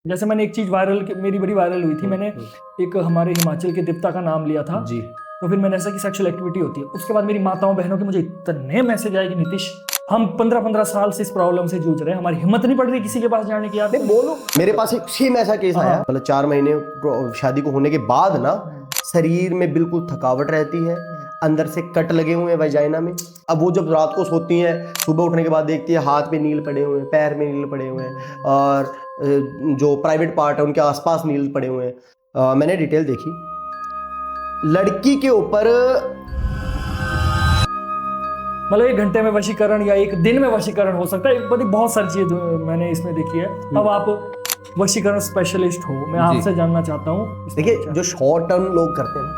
जैसे मैंने एक चीज वायरल, मेरी बड़ी वायरल हुई थी, मैंने एक हमारे हिमाचल के देवता का नाम लिया था जी। तो फिर मैंने ऐसा कि सेक्सुअल एक्टिविटी होती है, उसके बाद मेरी माताओं बहनों के मुझे इतने मैसेज आए कि नीतीश हम 15-15 साल से इस प्रॉब्लम से जूझ रहे हैं, हमारी हिम्मत नहीं पड़ रही किसी के पास जाने की। यार नहीं बोलो, मेरे पास एक सेम ऐसा केस आया, मतलब 4 महीने शादी को होने के बाद ना शरीर में बिल्कुल थकावट रहती है, अंदर से कट लगे हुए हैं वजाइना में। अब वो जब रात को सोती हैं, सुबह उठने के बाद देखती है हाथ में नील पड़े हुए हैं, पैर में नील पड़े हुए हैं, और जो प्राइवेट पार्ट है उनके आसपास नील पड़े हुए हैं। मैंने डिटेल देखी, लड़की के ऊपर मतलब 1 घंटे में वशीकरण या 1 दिन में वशीकरण हो सकता है, बहुत सारी चीजें मैंने इसमें देखी है। अब आप वशीकरण स्पेशलिस्ट हो, मैं आपसे जानना चाहता हूँ। देखिए, जो शॉर्ट टर्म लोग करते हैं ना,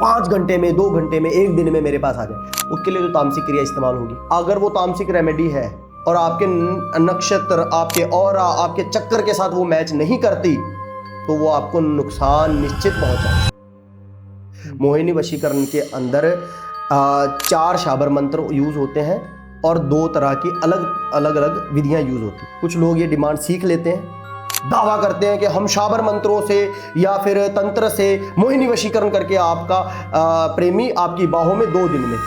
5 घंटे में, 2 घंटे में, 1 दिन में मेरे पास आ जाए, उसके लिए जो तामसिक क्रिया इस्तेमाल होगी, अगर वो तामसिक रेमेडी है और आपके नक्षत्र, आपके ऑरा, आपके चक्कर के साथ वो मैच नहीं करती, तो वो आपको नुकसान निश्चित पहुंचाए। मोहिनी वशीकरण के अंदर 4 शाबर मंत्र यूज होते हैं और 2 तरह की अलग विधियां यूज होती हैं। कुछ लोग ये डिमांड सीख लेते हैं, दावा करते हैं कि हम शाबर मंत्रों से या फिर तंत्र से मोहिनी वशीकरण करके आपका प्रेमी आपकी बाहों में 2 दिन में,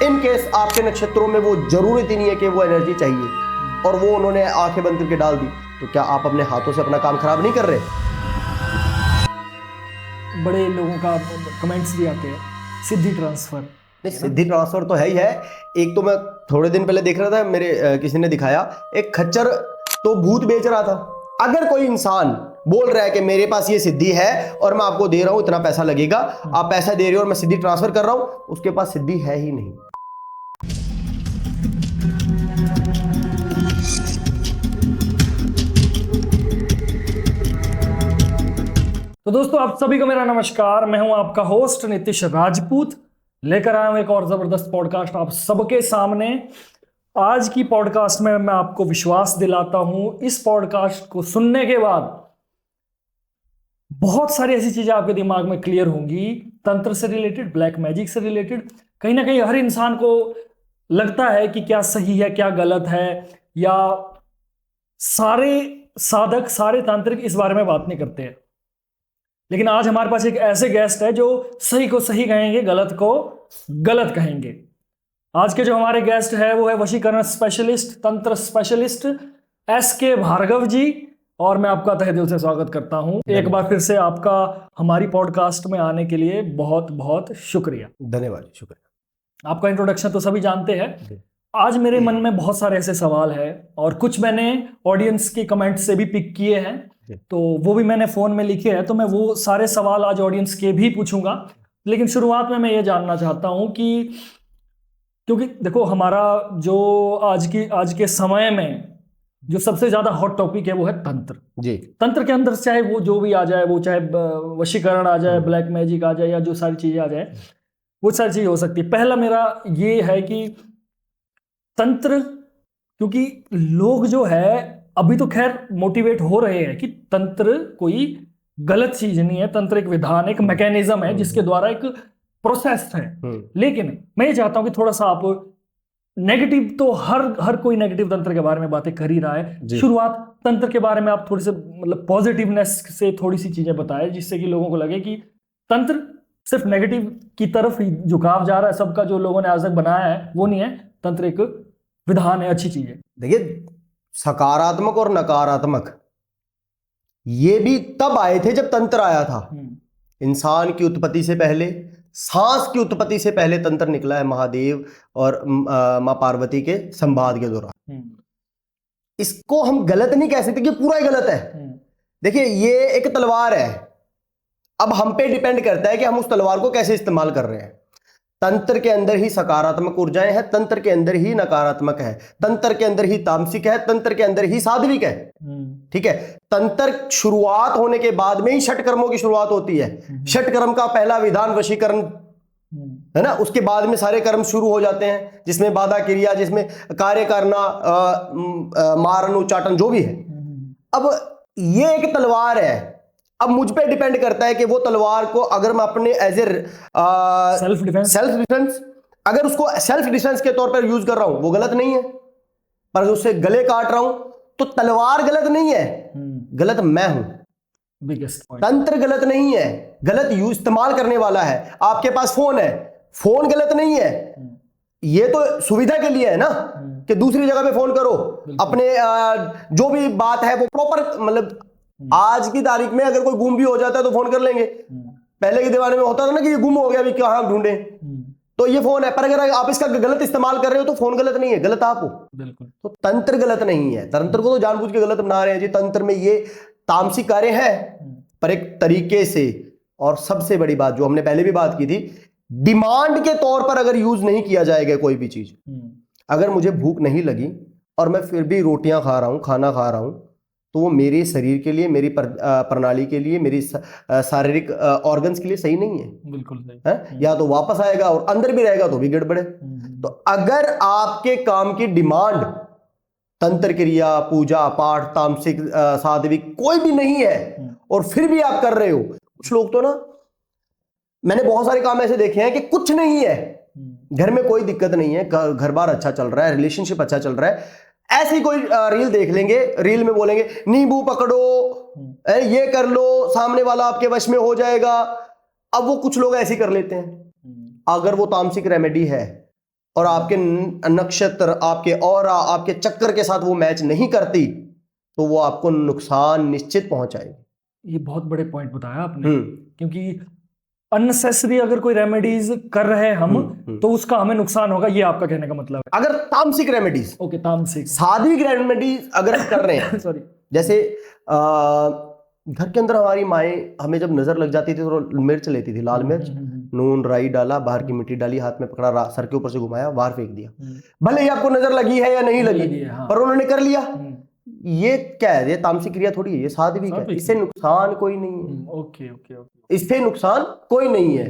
इन केस आपके नक्षत्रों में वो जरूरत ही नहीं है कि वो एनर्जी चाहिए, और वो उन्होंने आंखें बंद करके डाल दी, तो क्या आप अपने हाथों से अपना काम खराब नहीं कर रहे? बड़े लोगों का कमेंट्स भी आते हैं, सिद्धि ट्रांसफर। नहीं, सिद्धि ट्रांसफर तो है ही है। एक तो मैं थोड़े दिन पहले देख रहा था, मेरे किसी ने दिखाया, एक खच्चर तो भूत बेच रहा था। अगर कोई इंसान बोल रहा है कि मेरे पास ये सिद्धि है और मैं आपको दे रहा हूं, इतना पैसा लगेगा, आप पैसा दे रहे हो और मैं सिद्धि ट्रांसफर कर रहा हूं, उसके पास सिद्धि है ही नहीं। तो दोस्तों, आप सभी को मेरा नमस्कार। मैं हूं आपका होस्ट नीतीश राजपूत, लेकर आया हूं एक और जबरदस्त पॉडकास्ट आप सबके सामने। आज की पॉडकास्ट में मैं आपको विश्वास दिलाता हूं, इस पॉडकास्ट को सुनने के बाद बहुत सारी ऐसी चीजें आपके दिमाग में क्लियर होंगी, तंत्र से रिलेटेड, ब्लैक मैजिक से रिलेटेड। कहीं ना कहीं हर इंसान को लगता है कि क्या सही है क्या गलत है, या सारे साधक, सारे तांत्रिक इस बारे में बात नहीं करते हैं। लेकिन आज हमारे पास एक ऐसे गेस्ट है जो सही को सही कहेंगे, गलत को गलत कहेंगे। आज के जो हमारे गेस्ट है वो है वशीकरण स्पेशलिस्ट, तंत्र स्पेशलिस्ट SK भार्गव जी, और मैं आपका तहे दिल से स्वागत करता हूं। एक बार फिर से आपका हमारी पॉडकास्ट में आने के लिए बहुत बहुत शुक्रिया। धन्यवाद, शुक्रिया। आपका इंट्रोडक्शन तो सभी जानते हैं। आज मेरे मन में बहुत सारे ऐसे सवाल हैं और कुछ मैंने ऑडियंस के कमेंट से भी पिक किए हैं, तो वो भी मैंने फोन में लिखे हैं, तो मैं वो सारे सवाल आज ऑडियंस के भी पूछूंगा। लेकिन शुरुआत में मैं ये जानना चाहता हूं कि क्योंकि देखो, हमारा जो आज के समय में जो सबसे ज्यादा हॉट टॉपिक है वो है तंत्र जी। तंत्र के अंदर चाहे वो जो भी आ जाए, वो चाहे वशीकरण आ जाए, ब्लैक मैजिक आ जाए, या जो सारी चीजें आ जाए, वो सारी चीजें हो सकती है। पहला मेरा ये है कि तंत्र, क्योंकि लोग जो है अभी तो खैर मोटिवेट हो रहे हैं कि तंत्र कोई गलत चीज नहीं है, तंत्र एक विधान, एक मैकेनिज्म है जिसके द्वारा एक प्रोसेस है। लेकिन मैं ये चाहता हूं कि थोड़ा सा आप नेगेटिव, तो हर कोई नेगेटिव तंत्र के बारे में बातें कर ही रहा है, शुरुआत तंत्र के बारे में आप थोड़ी से मतलब पॉजिटिवनेस से थोड़ी सी चीजें बताएं, जिससे कि लोगों को लगे कि तंत्र सिर्फ नेगेटिव की तरफ ही झुकाव जा रहा है सबका, जो लोगों ने आज तक बनाया है वो नहीं है। तंत्र एक विधान है, अच्छी चीज है। देखिए, सकारात्मक और नकारात्मक ये भी तब आए थे जब तंत्र आया था। इंसान की उत्पत्ति से पहले, सांस की उत्पत्ति से पहले तंत्र निकला है, महादेव और मां पार्वती के संवाद के दौरान। इसको हम गलत नहीं कह सकते कि पूरा ही गलत है। देखिए, ये एक तलवार है, अब हम पे डिपेंड करता है कि हम उस तलवार को कैसे इस्तेमाल कर रहे हैं। तंत्र के अंदर ही सकारात्मक ऊर्जाएं हैं, तंत्र के अंदर ही नकारात्मक है, तंत्र के अंदर ही तामसिक है, तंत्र के अंदर ही सात्विक है। ठीक है, तंत्र शुरुआत होने के बाद में ही षट कर्मों की शुरुआत होती है। षट कर्म का पहला विधान वशीकरण है ना, उसके बाद में सारे कर्म शुरू हो जाते हैं, जिसमें बाधा क्रिया, जिसमें कार्य करना, मारन, उच्चाटन, जो भी है। अब ये एक तलवार है, अब मुझ पे डिपेंड करता है कि वो तलवार को अगर मैं अपने एज ए सेल्फ डिफेंस, अगर उसको सेल्फ डिफेंस के तौर पर यूज कर रहा हूं, वो गलत नहीं है। पर उससे गले काट रहा हूं तो तलवार गलत नहीं है, गलत मैं हूं। Biggest point. तंत्र गलत नहीं है, गलत यूज इस्तेमाल करने वाला है। आपके पास फोन है, फोन गलत नहीं है, ये तो सुविधा के लिए है ना कि दूसरी जगह पे फोन करो, अपने जो भी बात है वो प्रॉपर, मतलब आज की तारीख में अगर कोई गुम भी हो जाता है तो फोन कर लेंगे। पहले के जमाने में होता था ना कि ये गुम हो गया, अभी कहां ढूंढे, तो ये फोन है। पर अगर आप इसका गलत इस्तेमाल कर रहे हो तो फोन गलत नहीं है, गलत आप हो। बिल्कुल। तो तंत्र गलत नहीं है, तंत्र को तो जानबूझ के गलत बना रहे हैं जी। तंत्र में ये तामसिक कार्य है, पर एक तरीके से। और सबसे बड़ी बात जो हमने पहले भी बात की थी, डिमांड के तौर पर अगर यूज नहीं किया जाएगा कोई भी चीज, अगर मुझे भूख नहीं लगी और मैं फिर भी रोटियां खा रहा हूं, खाना खा रहा हूं, तो वो मेरे शरीर के लिए, मेरी प्रणाली के लिए, मेरी शारीरिक ऑर्गन्स के लिए सही नहीं है। बिल्कुल सही है, या तो वापस आएगा और अंदर भी रहेगा तो भी गड़बड़ है। तो अगर आपके काम की डिमांड तंत्र क्रिया, पूजा पाठ, तामसिक, साध्विक कोई भी नहीं है और फिर भी आप कर रहे हो, कुछ लोग तो ना, मैंने बहुत सारे काम ऐसे देखे हैं कि कुछ नहीं है, घर में कोई दिक्कत नहीं है, घर बार अच्छा चल रहा है, रिलेशनशिप अच्छा चल रहा है, ऐसे ही कोई रील देख लेंगे, रील में बोलेंगे नींबू पकड़ो, ये कर लो, सामने वाला आपके वश में हो जाएगा। अब वो कुछ लोग ऐसे कर लेते हैं। अगर वो तामसिक रेमेडी है और आपके नक्षत्र, आपके ऑरा, आपके चक्कर के साथ वो मैच नहीं करती, तो वो आपको नुकसान निश्चित पहुंचाएगी। ये बहुत बड़े पॉइंट बताया आपने, क्योंकि अननेसेसरी अगर कोई रेमेडीज कर रहे हैं हम तो उसका हमें नुकसान होगा, ये आपका कहने का मतलब है। अगर तामसिक रेमेडीज, ओके, तामसिक, साध्विक रेमेडीज अगर कर रहे हैं सॉरी, जैसे घर के अंदर हमारी माएँ हमें जब नजर लग जाती थी तो मिर्च लेती थी, लाल मिर्च, नून राई डाला, बाहर की मिट्टी डाली, हाथ में पकड़ा, सर के ऊपर से घुमाया, बाहर फेंक दिया। भले ही आपको नजर लगी है या नहीं लगी, हाँ। पर उन्होंने कर लिया। ये क्या है? ये तामसिक क्रिया थोड़ी है, ये साध्विक है। इससे नुकसान कोई नहीं है। ओके ओके ओके, इससे नुकसान कोई नहीं है।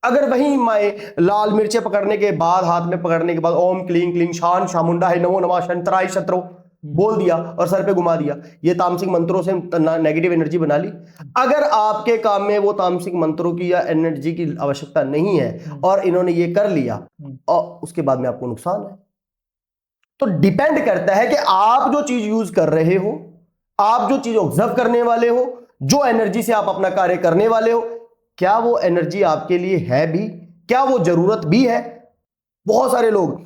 अगर वही माए लाल मिर्चें पकड़ने के बाद, हाथ में पकड़ने के बाद ओम क्लीं क्लीं शान शामुंडा है नमो नमः शंतराय शत्रो बोल दिया और सर पे घुमा दिया, ये तामसिक मंत्रों से नेगेटिव एनर्जी बना ली। अगर आपके काम में वो तामसिक मंत्रों की या एनर्जी की आवश्यकता नहीं है और इन्होंने ये कर लिया और उसके बाद में आपको नुकसान है, तो डिपेंड करता है कि आप जो चीज यूज कर रहे हो, आप जो चीज ऑब्जर्व करने वाले हो, जो एनर्जी से आप अपना कार्य करने वाले हो, क्या वो एनर्जी आपके लिए है भी, क्या वो जरूरत भी है। बहुत सारे लोग,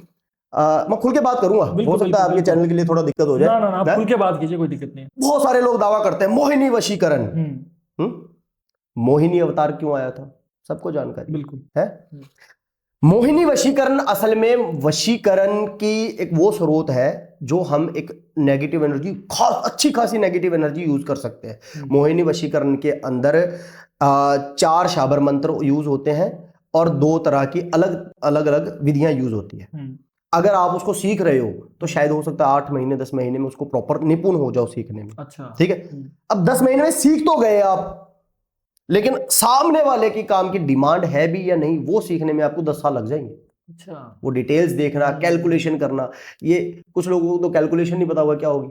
मैं खुल के बात करूंगा, हो सकता है आपके चैनल के लिए थोड़ा दिक्कत हो जाए। ना आप खुल के बात कीजिए, कोई दिक्कत नहीं है। बहुत सारे लोग दावा करते हैं मोहिनी वशीकरण। मोहिनी अवतार क्यों आया था, सबको जानकारी बिल्कुल है। मोहिनी वशीकरण असल में वशीकरण की एक वो स्रोत है जो हम एक नेगेटिव एनर्जी, अच्छी खासी नेगेटिव एनर्जी यूज कर सकते हैं। मोहिनी वशीकरण के अंदर 4 शाबर मंत्र यूज होते हैं और 2 तरह की अलग अलग विधियां यूज होती है। अगर आप उसको सीख रहे हो तो शायद हो सकता है 8 महीने 10 महीने में उसको प्रॉपर निपुण हो जाओ सीखने में। अच्छा, ठीक है। अब 10 महीने में सीख तो गए आप, लेकिन सामने वाले की काम की डिमांड है भी या नहीं, वो सीखने में आपको 10 साल लग जाएंगे। अच्छा, वो डिटेल्स देखना, कैलकुलेशन करना, ये कुछ लोगों को तो कैलकुलेशन नहीं पता होगा क्या होगी।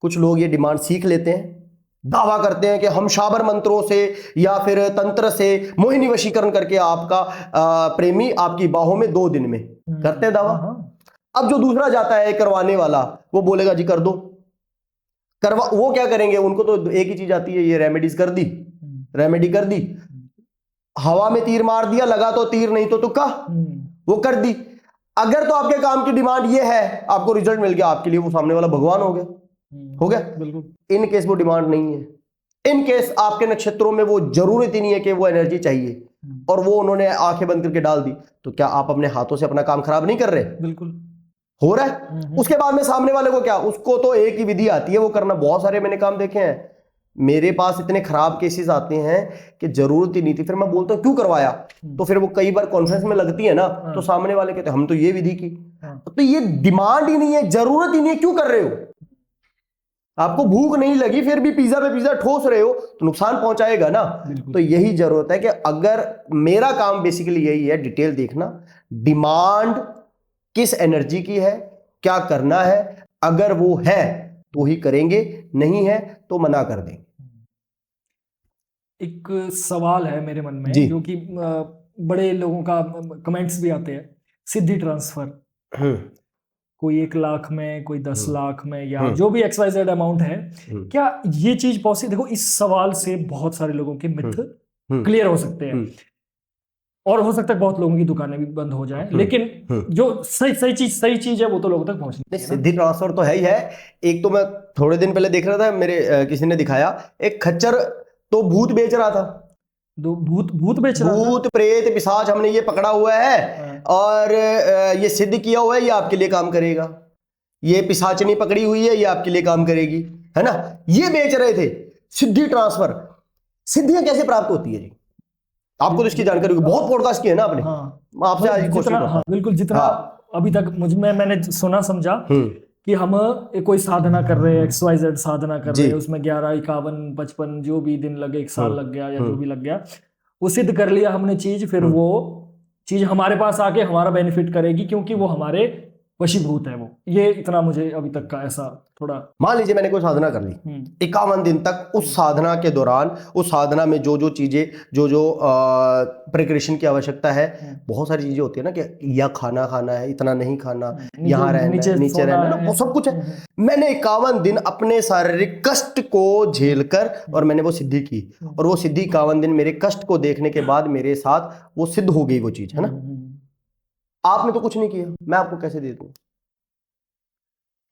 कुछ लोग ये डिमांड सीख लेते हैं, दावा करते हैं कि हम शाबर मंत्रों से या फिर तंत्र से मोहिनी वशीकरण करके आपका प्रेमी आपकी बाहों में 2 दिन में, करते हैं दावा। अब जो दूसरा जाता है करवाने वाला, वो बोलेगा जी कर दो, करवा। वो क्या करेंगे, उनको तो एक ही चीज आती है, ये रेमेडीज कर दी, रेमेडी कर दी, हवा में तीर मार दिया, लगा तो तीर नहीं तो तुक्का, वो कर दी। अगर तो आपके काम की डिमांड ये है, आपको रिजल्ट मिल गया, आपके लिए वो सामने वाला भगवान हो गया, हो गया। बिल्कुल। इन केस वो डिमांड नहीं है, इन केस आपके नक्षत्रों में वो जरूरत ही नहीं है कि वो एनर्जी चाहिए और वो उन्होंने आंखें बंद करके डाल दी, तो क्या आप अपने हाथों से अपना काम खराब नहीं कर रहे? बिल्कुल हो रहा है। उसके बाद में सामने वाले को क्या, उसको तो एक ही विधि आती है वो करना। बहुत सारे मैंने काम देखे हैं, मेरे पास इतने खराब केसेस आते हैं कि जरूरत ही नहीं थी। फिर मैं बोलता हूं क्यों करवाया, तो फिर वो कई बार कॉन्फ्रेंस में लगती है ना, तो सामने वाले कहते हम तो ये विधि की, तो ये डिमांड ही नहीं है, जरूरत ही नहीं है, क्यों कर रहे हो? आपको भूख नहीं लगी फिर भी पिज्जा पे पिज्जा ठोस रहे हो तो नुकसान पहुंचाएगा ना। तो यही जरूरत है कि अगर मेरा काम बेसिकली यही है, डिटेल देखना, डिमांड किस एनर्जी की है, क्या करना है, अगर वो है तो ही करेंगे, नहीं है तो मना कर देंगे। एक सवाल है मेरे मन में जो कि बड़े लोगों का कमेंट्स भी आते हैं, सिद्धि ट्रांसफर कोई 1 लाख में, कोई 10 लाख में, या हम्म। जो भी XYZ अमाउंट है, हम्म। क्या ये चीज पॉसिबल? देखो, इस सवाल से बहुत सारे लोगों के मिथ क्लियर हो सकते हैं, और हो सकता है बहुत लोगों की दुकानें भी बंद हो जाएं, लेकिन जो सही चीज है वो तो लोगों तक पहुंचनी नहीं, चाहिए ना। सिद्धि ट्रांसफर तो है ही है। एक तो मैं थोड़े दिन पहले देख रहा था, मेरे किसी ने दिखाया, एक खच्चर तो भूत बेच रहा था। भूत बेच रहा था। भूत प्रेत पिशाच हमने ये पकड़ा हुआ है, और ये सिद्ध किया हुआ है, ये आपके लिए काम करेगा। ये पिशाचनी पकड़ी हुई है, ये आपके लिए काम करेगी, है ना। ये बेच रहे थे। सिद्धि ट्रांसफर, सिद्धियां कैसे प्राप्त होती है जी? आपको तो इसकी जानकारी होगी, बहुत पॉडकास्ट की है ना आपने। आपसे आज क्वेश्चन करता हूं। बिल्कुल, जितना अभी तक मैंने सुना समझा कि हम कोई साधना कर रहे हैं, XYZ साधना कर रहे हैं, उसमें 11, 51, 55 जो भी दिन लगे, 1 साल लग गया या जो भी लग गया, वो सिद्ध कर लिया हमने चीज, फिर वो चीज हमारे पास आके हमारा बेनिफिट करेगी, क्योंकि वो हमारे वशीभूत है। वो ये इतना मुझे अभी तक का ऐसा थोड़ा। मान लीजिए मैंने कोई साधना कर ली 51 दिन तक, उस साधना के दौरान उस साधना में जो चीजें, जो प्रिपरेशन की आवश्यकता है, बहुत सारी चीजें होती है ना, कि या खाना है, इतना नहीं खाना, यहाँ रहना है, नीचे रहना है, वो सब कुछ है। मैंने 51 दिन अपने शारीरिक कष्ट को झेलकर और मैंने वो सिद्धि की, और वो सिद्धि 51 दिन मेरे कष्ट को देखने के बाद मेरे साथ वो सिद्ध हो गई वो चीज, है ना। आपने तो कुछ नहीं किया, मैं आपको कैसे दे दूं?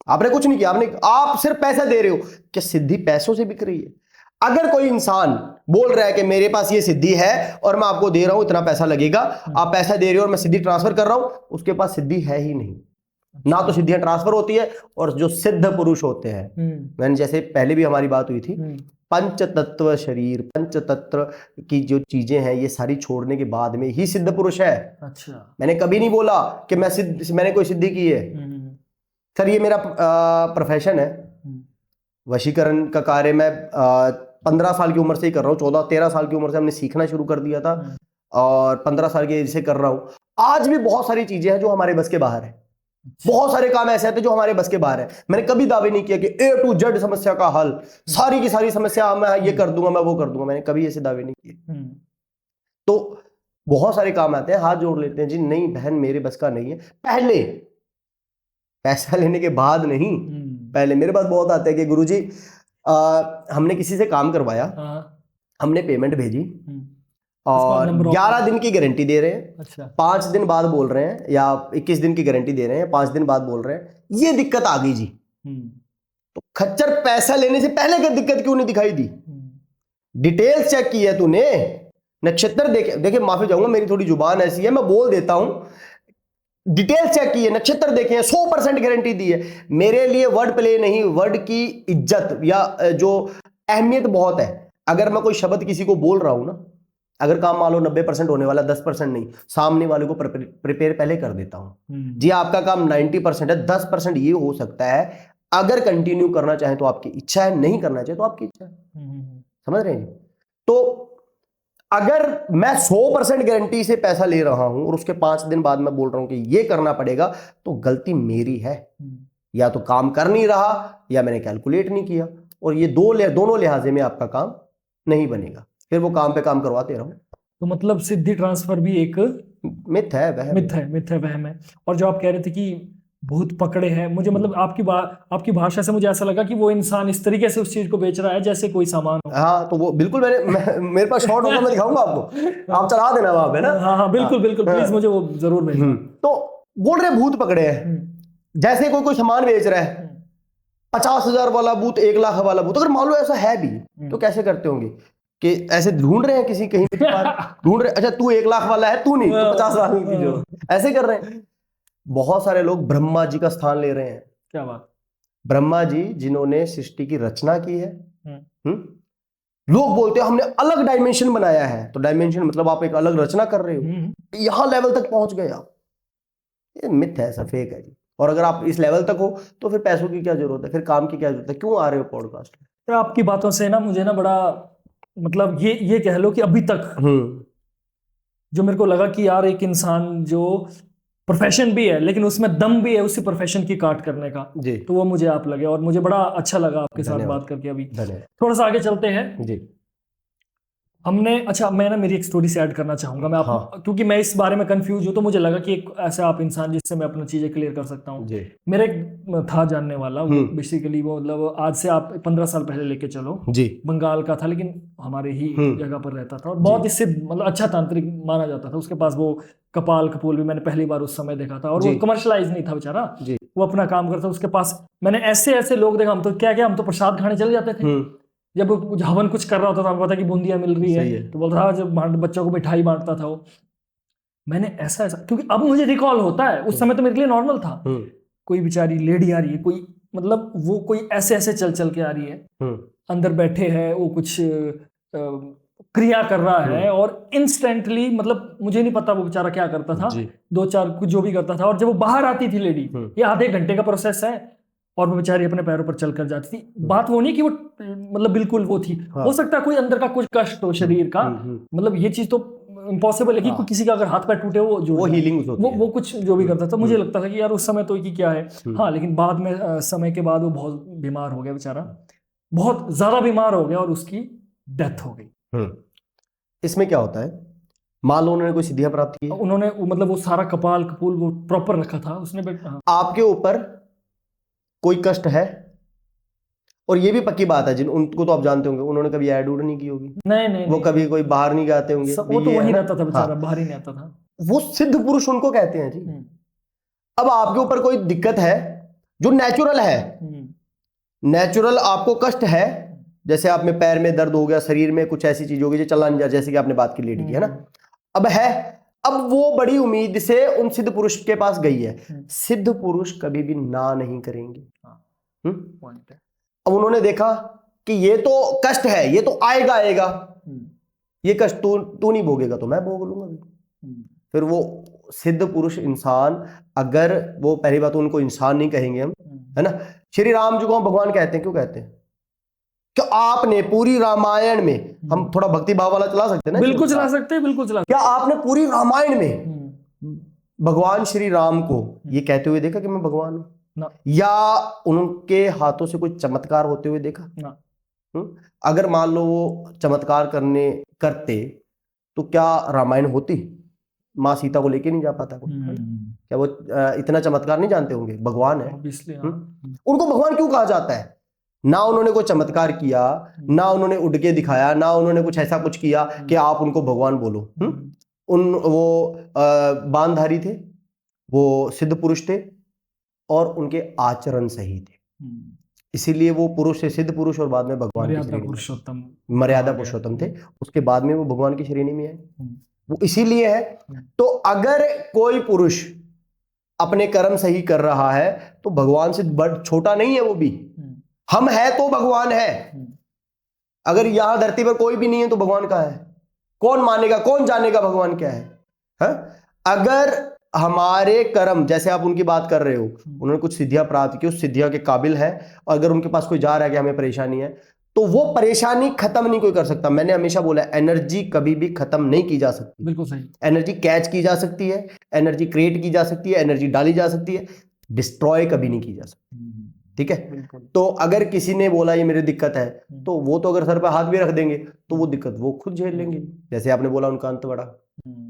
आपने कुछ नहीं किया, आप सिर्फ पैसा दे रहे हो। क्या सिद्धि पैसों से बिक रही है? अगर कोई इंसान बोल रहा है कि मेरे पास ये सिद्धि है और मैं आपको दे रहा हूं, इतना पैसा लगेगा, आप पैसा दे रहे हो और मैं सिद्धि ट्रांसफर कर रहा हूं, उसके पास सिद्धि है ही नहीं। ना तो सिद्धियां ट्रांसफर होती है, और जो सिद्ध पुरुष होते हैं, मैंने जैसे पहले भी हमारी बात हुई थी, पंच तत्व शरीर, पंच तत्व की जो चीजें हैं, ये सारी छोड़ने के बाद में ही सिद्ध पुरुष है। अच्छा, मैंने कभी नहीं बोला कि मैंने कोई सिद्धि की है। सर, ये मेरा प्रोफेशन है, वशीकरण का कार्य मैं 15 साल की उम्र से ही कर रहा हूँ। 14-13 साल की उम्र से हमने सीखना शुरू कर दिया था, और 15 साल की एज से कर रहा हूँ। आज भी बहुत सारी चीजें हैं जो हमारे बस के बाहर है। बहुत सारे काम ऐसे आते हैं जो हमारे बस के बाहर है। मैंने कभी दावे नहीं किया कि A to Z समस्या का हल, सारी की सारी समस्या मैं ये कर दूंगा, मैं वो कर दूंगा। मैंने कभी ऐसे दावे नहीं किए। तो बहुत सारे काम आते हैं, हाथ जोड़ लेते हैं जी, नहीं बहन मेरे बस का नहीं है। पहले पैसा लेने के बाद नहीं, पहले मेरे पास बहुत आते हैं कि गुरुजी हमने किसी से काम करवाया, हमने पेमेंट भेजी, और 11 दिन की गारंटी दे रहे हैं। अच्छा। 5 दिन बाद बोल रहे हैं, या 21 दिन की गारंटी दे रहे हैं, 5 दिन बाद बोल रहे हैं। ये दिक्कत आ गई जी। तो खच्चर पैसा लेने से पहले क्या दिक्कत क्यों नहीं दिखाई दी? डिटेल्स चेक की है तूने, नक्षत्र देखे, माफी चाहूंगा मेरी थोड़ी जुबान ऐसी है, मैं बोल देता हूं। डिटेल्स चेक की है, नक्षत्र देखे हैं, 100% गारंटी दी है। मेरे लिए वर्ड प्ले नहीं, वर्ड की इज्जत या जो अहमियत बहुत है। अगर मैं कोई शब्द किसी को बोल रहा हूं ना, अगर काम मान लो 90% होने वाला, 10% नहीं, सामने वाले को प्रिपेयर पहले कर देता हूं जी। आपका काम 90% है, 10% ये हो सकता है। अगर कंटिन्यू करना चाहे तो आपकी इच्छा है, नहीं करना चाहे तो आपकी इच्छा है। समझ रहे हैं? तो अगर मैं 100% गारंटी से पैसा ले रहा हूं और उसके 5 दिन बाद मैं बोल रहा हूं कि ये करना पड़ेगा, तो गलती मेरी है। या तो काम कर नहीं रहा, या मैंने कैलकुलेट नहीं किया, और ये दोनों लिहाजे में आपका काम नहीं बनेगा। फिर वो काम पे काम करवाते रहो। तो मतलब सिद्धि ट्रांसफर भी एक मिथ है, वहम है। और जो आप कह रहे थे कि भूत पकड़े हैं, मुझे मतलब आपकी भाषा से मुझे ऐसा लगा कि वो इंसान इस तरीके से उस चीज को बेच रहा है जैसे कोई सामान हो। हाँ, तो वो बिल्कुल मेरे पास शॉर्ट होगा, मैं दिखाऊंगा आपको, आप चला देना वहां पे ना। हाँ, बिल्कुल प्लीज मुझे वो जरूर भेजना। तो बोल रहे भूत पकड़े हैं, जैसे कोई सामान बेच रहा है, 50,000 वाला भूत, 1 लाख वाला भूत। अगर मान लो ऐसा है भी, तो कैसे करते होंगे कि ऐसे ढूंढ रहे हैं किसी कहीं ढूंढ रहे, अच्छा तू 1 लाख वाला है, तू नहीं, तो 50 लाख की जो ऐसे कर रहे हैं। बहुत सारे लोग ब्रह्मा जी का स्थान ले रहे हैं। क्या बात? ब्रह्मा जी जिन्होंने सृष्टि की रचना की है। लोग बोलते हैं हमने अलग डायमेंशन बनाया है, तो डायमेंशन मतलब आप एक अलग रचना कर रहे हो, यहां लेवल तक पहुंच गए आप। ये मिथ है, ऐसा फेक है जी। और अगर आप इस लेवल तक हो तो फिर पैसों की क्या जरूरत है, फिर काम की क्या जरूरत है, क्यों आ रहे हो पॉडकास्ट में? तो आपकी बातों से ना मुझे ना बड़ा मतलब ये कह लो कि अभी तक जो मेरे को लगा कि यार एक इंसान जो प्रोफेशन भी है लेकिन उसमें दम भी है उसी प्रोफेशन की काट करने का जी, तो वो मुझे आप लगे, और मुझे बड़ा अच्छा लगा आपके साथ बात करके। अभी थोड़ा सा आगे चलते हैं जी। हमने, अच्छा मैं ना मेरी एक स्टोरी से ऐड करना चाहूंगा मैं आप, क्योंकि मैं इस बारे में कंफ्यूज हूँ, तो मुझे लगा कि एक ऐसा आप इंसान जिससे मैं अपनी चीजें क्लियर कर सकता हूँ। मेरा एक था जानने वाला, वो बेसिकली वो मतलब आज से आप 15 साल पहले लेके चलो जी, बंगाल का था लेकिन हमारे ही जगह पर रहता था और बहुत इससे मतलब अच्छा तांत्रिक माना जाता था। उसके पास वो कपाल कपूल भी मैंने पहली बार उस समय देखा था और वो कमर्शलाइज नहीं था बेचारा, वो अपना काम करता। उसके पास मैंने ऐसे ऐसे लोग देखा, हम तो क्या हम तो प्रसाद खाने चले जाते थे। जब हवन कुछ कर रहा होता था, हमें पता कि बूंदियां मिल रही है तो बोलता था, जब बच्चों को मिठाई बांटता था वो। मैंने ऐसा क्योंकि अब मुझे रिकॉल होता है, उस समय तो मेरे लिए नॉर्मल था। कोई बेचारी लेडी आ रही है, कोई मतलब वो कोई ऐसे ऐसे चल चल के आ रही है, अंदर बैठे है वो कुछ क्रिया कर रहा है और इंस्टेंटली, मतलब मुझे नहीं पता वो बेचारा क्या करता था, 2-4 कुछ जो भी करता था। और जब वो बाहर आती थी लेडी, ये आधे घंटे का प्रोसेस है और वो बेचारी अपने पैरों पर चलकर जाती थी। बात वो नहीं कि वो मतलब बिल्कुल वो थी, हो सकता है कोई अंदर का कुछ कष्ट हो शरीर का, मतलब ये चीज तो इम्पॉसिबल है कि किसी का अगर हाथ पैर टूटे वो हीलिंग वो कुछ जो भी करता था। मुझे लगता था कि यार उस समय तो कि क्या है। हाँ, लेकिन बाद में समय के बाद वो बहुत बीमार हो गया बेचारा, बहुत ज्यादा बीमार हो गया और उसकी डेथ हो गई। इसमें क्या होता है, मान लो उन्होंने कोई सिद्धियां प्राप्त की, उन्होंने मतलब वो सारा कपाल कपूल वो प्रॉपर रखा था उसने। आपके ऊपर कोई कष्ट है, और ये भी पक्की बात है जिन उनको तो आप जानते होंगे, उन्होंने कभी ऐड उड नहीं की होगी। नहीं वो कभी कोई बाहर नहीं जाते होंगे, वो तो वहीं रहता था बेचारा, बाहर ही नहीं आता था। वो सिद्ध पुरुष उनको कहते हैं जी। अब आपके ऊपर कोई दिक्कत है जो नेचुरल है, नेचुरल आपको कष्ट है, जैसे आप में पैर में दर्द हो गया, शरीर में कुछ ऐसी चीज होगी जो चला नहीं जा, जैसे कि आपने बात की लेडी की, है ना। अब है, अब वो बड़ी उम्मीद से उन सिद्ध पुरुष के पास गई है। सिद्ध पुरुष कभी भी ना नहीं करेंगे। अब उन्होंने देखा कि ये तो कष्ट है, ये तो आएगा आएगा, ये कष्ट तू नहीं भोगेगा तो मैं भोग लूंगा। फिर वो सिद्ध पुरुष इंसान, अगर वो पहली बात तो उनको इंसान नहीं कहेंगे हम, है ना। श्री राम जी को हम भगवान कहते हैं, क्यों कहते हैं? कि आपने पूरी रामायण में, हम थोड़ा भक्ति भाव वाला चला सकते हैं ना, बिल्कुल चला सकते हैं, बिल्कुल चला। क्या आपने पूरी रामायण में भगवान श्री राम को ये कहते हुए देखा कि मैं भगवान हूं? या उनके हाथों से कोई चमत्कार होते हुए देखा ना? अगर मान लो वो चमत्कार करते तो क्या रामायण होती? माँ सीता को लेके नहीं जा पाता कोई? क्या वो इतना चमत्कार नहीं जानते होंगे? भगवान है, उनको भगवान क्यों कहा जाता है? ना उन्होंने कोई चमत्कार किया, ना उन्होंने उड़ के दिखाया, ना उन्होंने कुछ ऐसा कुछ किया कि आप उनको भगवान बोलो। वो बाणधारी थे, वो सिद्ध पुरुष थे और उनके आचरण सही थे, इसीलिए वो पुरुष से सिद्ध पुरुष और बाद में भगवान मर्यादा पुरुषोत्तम थे। उसके बाद में वो भगवान की श्रेणी में है, वो इसीलिए है। तो अगर कोई पुरुष अपने कर्म सही कर रहा है तो भगवान से बड़ छोटा नहीं है वो भी। हम है तो भगवान है। अगर यहां धरती पर कोई भी नहीं है तो भगवान कहाँ है? कौन मानेगा, कौन जानेगा भगवान क्या है? अगर हमारे कर्म, जैसे आप उनकी बात कर रहे हो, उन्होंने कुछ सिद्धियां प्राप्त की, उस सिद्धियों के काबिल है, और अगर उनके पास कोई जा रहा है कि हमें परेशानी है, तो वो परेशानी खत्म नहीं कोई कर सकता। मैंने हमेशा बोला, एनर्जी कभी भी खत्म नहीं की जा सकती। बिल्कुल सही। एनर्जी कैच की जा सकती है, एनर्जी क्रिएट की जा सकती है, एनर्जी डाली जा सकती है, डिस्ट्रॉय कभी नहीं की जा सकती। ठीक है। तो अगर किसी ने बोला ये मेरी दिक्कत है, तो वो तो अगर सर पे हाथ भी रख देंगे तो वो दिक्कत वो खुद झेल लेंगे, जैसे आपने बोला उनका अंत बड़ा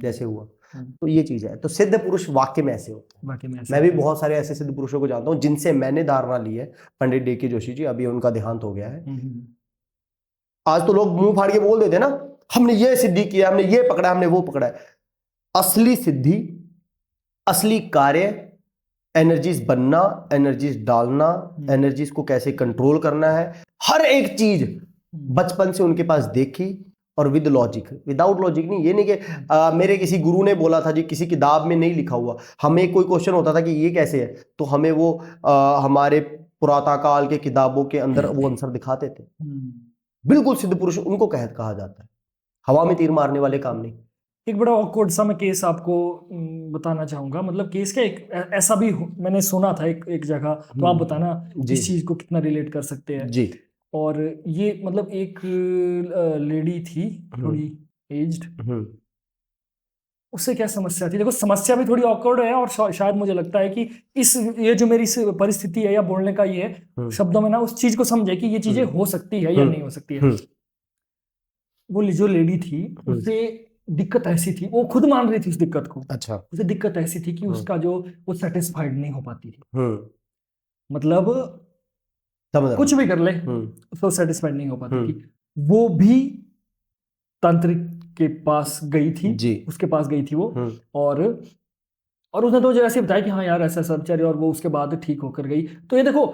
जैसे हुआ। तो ये चीज है। तो सिद्ध पुरुष वाक्य में ऐसे होते हैं। मैं भी बहुत सारे ऐसे सिद्ध पुरुषों को जानता हूं जिनसे मैंने धारणा ली है। पंडित D.K. जोशी जी, अभी उनका देहांत हो गया है। आज तो लोग मुंह फाड़ के बोल देते ना, हमने ये सिद्धि किया, हमने ये पकड़ा, हमने वो पकड़ा है। असली सिद्धि, असली कार्य, एनर्जीज बनना, एनर्जीज डालना, एनर्जीज को कैसे कंट्रोल करना है, हर एक चीज बचपन से उनके पास देखी, और विद लॉजिक, विदाउट लॉजिक नहीं। ये नहीं कि मेरे किसी गुरु ने बोला था जी, किसी किताब में नहीं लिखा हुआ। हमें कोई क्वेश्चन होता था कि ये कैसे है, तो हमें वो हमारे पुरातनकाल के किताबों के अंदर वो आंसर दिखाते थे। बिल्कुल सिद्ध पुरुष उनको कहा जाता है, हवा में तीर मारने वाले काम नहीं। एक बड़ा ऑकवर्ड सा मैं केस आपको बताना चाहूंगा। मतलब केस का एक ऐसा भी मैंने सुना था एक जगह, तो आप बताना इस चीज को कितना रिलेट कर सकते हैं जी। और ये मतलब एक लेडी थी थोड़ी एज्ड, उससे क्या समस्या थी? देखो समस्या भी थोड़ी ऑकवर्ड है, और शायद मुझे लगता है कि ये जो मेरी परिस्थिति है या बोलने का ये शब्दों में ना उस चीज को समझे कि ये चीजें हो सकती है या नहीं हो सकती है। वो जो लेडी थी उसे दिक्कत ऐसी थी, वो खुद मान रही थी उस दिक्कत को। अच्छा। उसे दिक्कत ऐसी थी कि उसका जो वो सेटिस्फाइड नहीं हो पाती थी, हम्म। मतलब समझ रहा कुछ भी कर ले हूँ। उसको सेटिस्फाइड नहीं हो पाती थी। वो भी तांत्रिक के पास गई थी जी। उसके पास गई थी वो, और उसने तो मुझे ऐसे बताया कि हाँ यार ऐसा सब चल, और वो उसके बाद ठीक होकर गई। तो ये देखो,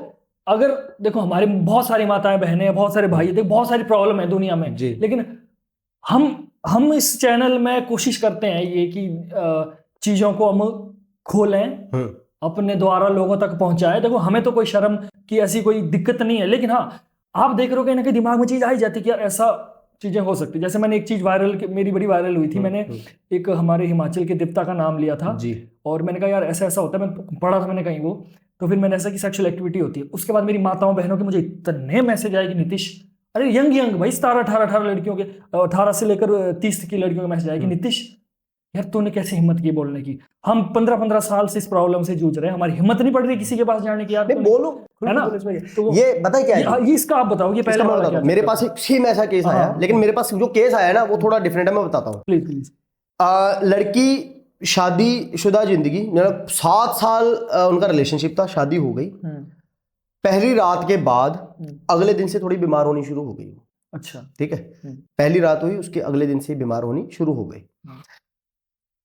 अगर देखो हमारे बहुत सारी माताएं बहनें हैं, बहुत सारे भाई हैं, देखो बहुत सारी प्रॉब्लम है दुनिया में, जी। लेकिन हम इस चैनल में कोशिश करते हैं ये कि चीजों को हम खोलें, अपने द्वारा लोगों तक पहुंचाए। देखो हमें तो कोई शर्म की ऐसी कोई दिक्कत नहीं है, लेकिन हाँ आप देख रहे हो कहीं ना कहीं दिमाग में चीज आई जाती है कि यार ऐसा चीजें हो सकती। जैसे मैंने एक चीज मेरी बड़ी वायरल हुई थी, मैंने एक हमारे हिमाचल के देवता का नाम लिया था जी। और मैंने कहा यार ऐसा ऐसा होता है, मैं पढ़ा था मैंने कहीं वो, तो फिर मैंने ऐसा कि सेक्सुअल एक्टिविटी होती है। उसके बाद मेरी माताओं बहनों के मुझे इतने मैसेज आए कि नीतीश, अरे यंग भाई 17-18 लड़कियों के, 18 से लेकर 30 की लड़कियों के मैसेज आए कि नीतीश यार तूने कैसे हिम्मत की बोलने की, हम 15-15 साल से इस प्रॉब्लम से जूझ रहे हैं, हमारी हिम्मत नहीं पड़ रही किसी के पास जाने की। यार नहीं बोलो, है ना, तो ये पता क्या है, ये इसका आप बताओ, ये पहले वाला क्या मेरे चक्कर पास था? एक सेम ऐसा केस आया, लेकिन मेरे पास जो केस आया ना वो थोड़ा डिफरेंट है, मैं बताता हूँ। Please please. लड़की शादीशुदा जिंदगी, 7 साल उनका रिलेशनशिप था, शादी हो गई। पहली रात के बाद अगले दिन से थोड़ी बीमार होनी शुरू हो गई। अच्छा, ठीक है, पहली रात हुई, उसके अगले दिन से बीमार होनी शुरू हो गई,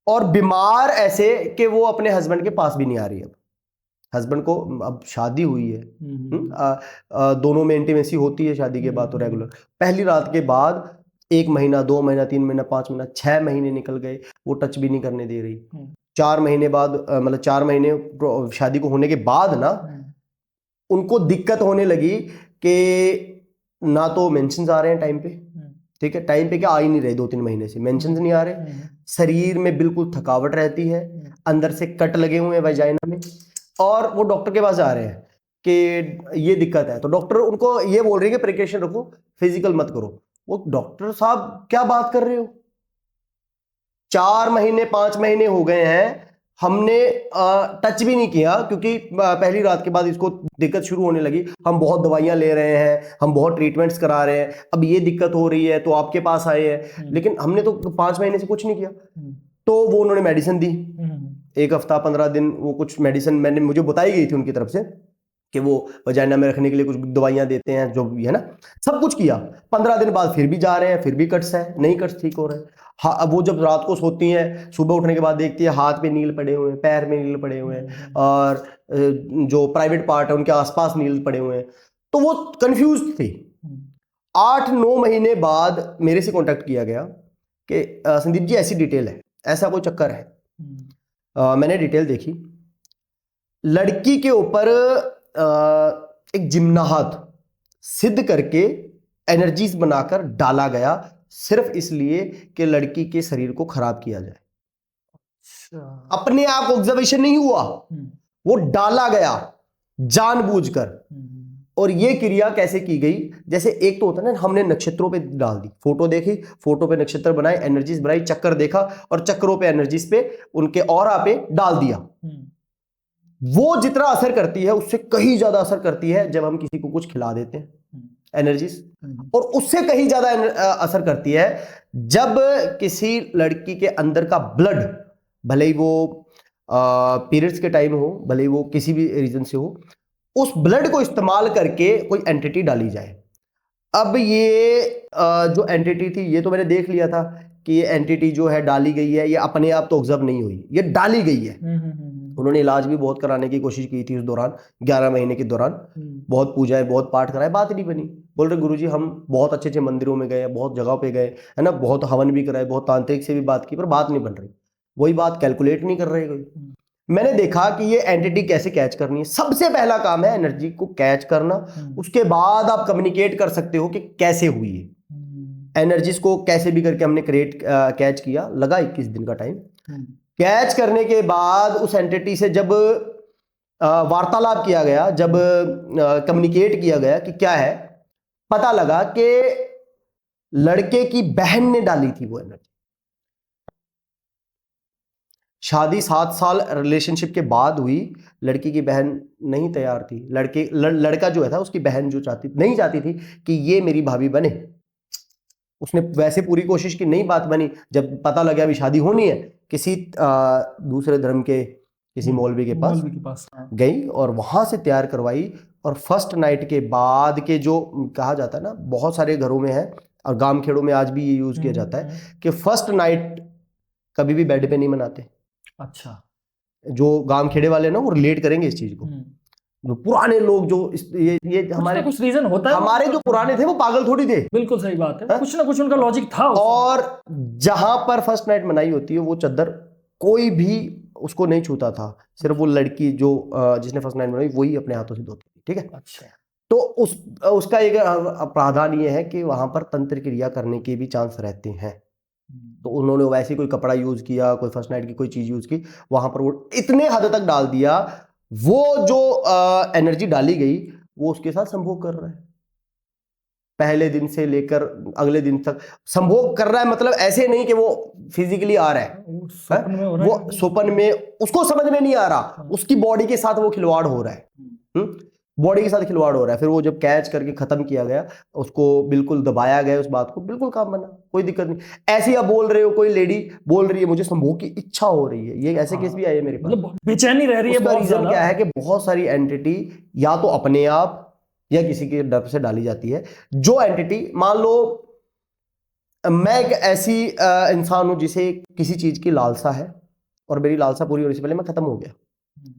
और बीमार ऐसे कि वो अपने हस्बैंड के पास भी नहीं आ रही। अब हस्बैंड को, अब शादी हुई है, दोनों में इंटीमेसी होती है शादी के बाद तो रेगुलर। पहली रात के बाद 1 महीना, 2 महीना, 3 महीना, 5 महीना, 6 महीने निकल गए, वो टच भी नहीं करने दे रही। 4 महीने बाद, मतलब 4 महीने शादी को होने के बाद ना उनको दिक्कत होने लगी कि ना तो मेंशंस आ रहे हैं टाइम पे। ठीक है, टाइम पे क्या, आ ही नहीं रहे, 2-3 महीने से मेंशंस नहीं आ रहे, शरीर में बिल्कुल थकावट रहती है, अंदर से कट लगे हुए हैं वाजाइना में, और वो डॉक्टर के पास जा रहे हैं कि ये दिक्कत है। तो डॉक्टर उनको ये बोल रहे हैं कि प्रिकॉशन रखो, फिजिकल मत करो। वो डॉक्टर साहब क्या बात कर रहे हो, 4 महीने 5 महीने हो गए हैं, हमने टच भी नहीं किया, क्योंकि पहली रात के बाद इसको दिक्कत शुरू होने लगी। हम बहुत दवाइयां ले रहे हैं, हम बहुत ट्रीटमेंट्स करा रहे हैं, अब ये दिक्कत हो रही है तो आपके पास आए हैं, लेकिन हमने तो 5 महीने से कुछ नहीं किया। तो वो उन्होंने मेडिसिन दी, 1 हफ्ता 15 दिन वो कुछ मेडिसिन मुझे बताई गई थी उनकी तरफ से कि वो वजाइना में रखने के लिए कुछ दवाइयां देते हैं, जो भी है ना, सब कुछ किया। 15 दिन बाद फिर भी जा रहे हैं, फिर भी कट्स है, नहीं कट्स ठीक हो रहे हैं। हाँ, अब वो जब रात को सोती हैं, सुबह उठने के बाद देखती है हाथ पे नील पड़े हुए हैं, पैर में नील पड़े हुए हैं, और जो प्राइवेट पार्ट है उनके आसपास नील पड़े हुए हैं। तो वो कंफ्यूज थी। 8-9 महीने बाद मेरे से कांटेक्ट किया गया कि संदीप जी ऐसी डिटेल है, ऐसा कोई चक्कर है। मैंने डिटेल देखी, लड़की के ऊपर एक जिम्नाहत सिद्ध करके एनर्जीज बनाकर डाला गया, सिर्फ इसलिए कि लड़की के शरीर को खराब किया जाए। अपने आप ऑब्जर्वेशन नहीं हुआ, वो डाला गया जानबूझकर। और ये क्रिया कैसे की गई, जैसे एक तो होता है ना, हमने नक्षत्रों पे डाल दी, फोटो देखी, फोटो पे नक्षत्र बनाए, एनर्जीज बनाई, चक्कर देखा, और चक्रों पे एनर्जीज पे उनके ऑरा पे डाल दिया। वो जितना असर करती है उससे कहीं ज्यादा असर करती है जब हम किसी को कुछ खिला देते हैं, एनर्जीज। और उससे कहीं ज्यादा असर करती है जब किसी लड़की के अंदर का ब्लड, भले ही वो पीरियड्स के टाइम हो, भले ही वो किसी भी रीजन से हो, उस ब्लड को इस्तेमाल करके कोई एंटिटी डाली जाए। अब ये जो एंटिटी थी, ये तो मैंने देख लिया था कि ये एंटिटी जो है डाली गई है, ये अपने आप तो ऑब्जर्व नहीं हुई, ये डाली गई है। उन्होंने इलाज भी बहुत कराने की कोशिश की थी उस दौरान, 11 महीने के दौरान, बहुत पूजाएं, बहुत पाठ कराए, बात नहीं बनी। बोल रहे गुरुजी हम बहुत अच्छे अच्छे मंदिरों में गए, बहुत जगह पे गए, है ना, बहुत हवन भी कराए, बहुत तांत्रिक से भी बात की, पर बात नहीं बन रही। वही बात कैलकुलेट नहीं कर रहे कोई। मैंने देखा कि ये एंटिटी कैसे कैच करनी है। सबसे पहला काम है एनर्जी को कैच करना, उसके बाद आप कम्युनिकेट कर सकते हो कि कैसे हुई है। एनर्जीज को कैसे भी करके हमने कैच किया, लगा 21 दिन का टाइम। कैच करने के बाद उस एंटिटी से जब वार्तालाप किया गया, जब कम्युनिकेट किया गया कि क्या है, पता लगा कि लड़के की बहन ने डाली थी वो एनर्जी। शादी 7 साल रिलेशनशिप के बाद हुई, लड़की की बहन नहीं तैयार थी। लड़का जो है था, उसकी बहन जो नहीं चाहती थी कि ये मेरी भाभी बने, उसने वैसे पूरी कोशिश की, नहीं बात बनी, जब पता लगा अभी शादी होनी है, किसी दूसरे धर्म के किसी मौलवी के पास हाँ। गई और वहां से तैयार करवाई। और फर्स्ट नाइट के बाद के जो कहा जाता है ना, बहुत सारे घरों में है और गांव खेड़ों में आज भी ये यूज किया जाता है कि फर्स्ट नाइट कभी भी बेड पे नहीं मनाते। अच्छा। जो गांव खेड़े वाले ना वो रिलेट करेंगे इस चीज को। जो पुराने लोग जो ये हमारे कुछ रीजन होता है, हमारे जो पुराने थे वो पागल थोड़ी थे। बिल्कुल सही बात है, कुछ ना कुछ उनका लॉजिक था। और जहां पर फर्स्ट नाइट मनाई होती है वो चादर कोई भी उसको नहीं छूता था, सिर्फ वो लड़की जो जिसने फर्स्ट नाइट मनाई वही अपने हाथों से धोती थी, ठीक है। अच्छा। तो उसका एक प्रावधान ये है कि वहां पर तंत्र क्रिया करने के भी चांस रहते हैं। तो उन्होंने वैसे कोई कपड़ा यूज किया, कोई फर्स्ट नाइट की कोई चीज यूज की, वहां पर वो इतने हद तक डाल दिया, वो जो एनर्जी डाली गई वो उसके साथ संभोग कर रहा है। पहले दिन से लेकर अगले दिन तक संभोग कर रहा है, मतलब ऐसे नहीं कि वो फिजिकली आ रहा है, वो स्वप्न में उसको समझ में नहीं आ रहा, उसकी बॉडी के साथ वो खिलवाड़ हो रहा है, बॉडी के साथ खिलवाड़ हो रहा है। फिर वो जब कैच करके खत्म किया गया, उसको बिल्कुल दबाया गया, उस बात को बिल्कुल काम बना, कोई दिक्कत नहीं। ऐसे आप बोल रहे हो, कोई लेडी बोल रही है मुझे संभोग की इच्छा हो रही है, ये ऐसे केस भी आए मेरे पास, मतलब बेचैनी रह रही है। उसका रीजन क्या है कि बहुत सारी एंटिटी या तो अपने आप या किसी के डर से डाली जाती है। जो एंटिटी, मान लो मैं एक ऐसी इंसान हूं जिसे किसी चीज की लालसा है और मेरी लालसा पूरी होने से पहले मैं खत्म हो गया,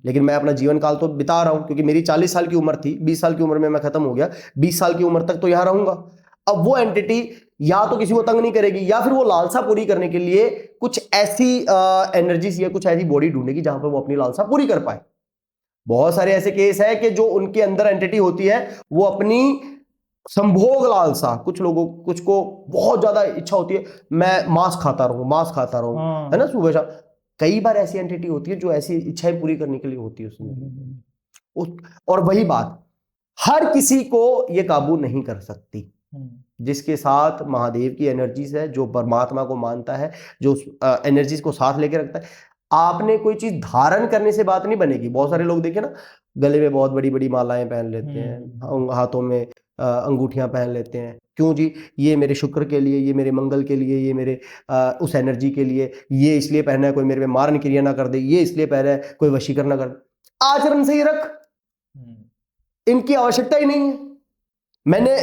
लेकिन मैं अपना जीवन काल तो बिता रहा हूं, क्योंकि मेरी 40 साल की उम्र थी, 20 साल की उम्र में मैं खत्म हो गया, 20 साल की उम्र तक तो यहां रहूंगा। अब वो एंटिटी या तो किसी को तंग नहीं करेगी, या फिर वो लालसा पूरी करने के लिए कुछ ऐसी एनर्जीज या कुछ ऐसी बॉडी ढूंढेगी जहां पर वो अपनी लालसा पूरी कर पाए। बहुत सारे ऐसे केस है कि जो उनके अंदर एंटिटी होती है वो अपनी संभोग लालसा, कुछ लोगों कुछ को बहुत ज्यादा इच्छा होती है मैं मांस खाता रहूं, है ना, सुबह शाम। कई बार ऐसी एंटिटी होती है जो ऐसी इच्छाएं पूरी करने के लिए होती है उसमें। और वही बात, हर किसी को ये काबू नहीं कर सकती। जिसके साथ महादेव की एनर्जीज है, जो परमात्मा को मानता है, जो एनर्जीज को साथ लेके रखता है, आपने कोई चीज धारण करने से बात नहीं बनेगी। बहुत सारे लोग देखे ना, गले में बहुत बड़ी बड़ी मालाएं पहन लेते हैं, हाथों में अंगूठियां पहन लेते हैं, क्यों जी? ये मेरे शुक्र के लिए, ये मेरे मंगल के लिए, ये मेरे उस एनर्जी के लिए, ये इसलिए पहना है कोई मेरे में मारण क्रिया ना कर दे, ये इसलिए पहना है कोई वशीकरण ना कर दे। आचरण से ही रख, इनकी आवश्यकता ही नहीं है। मैंने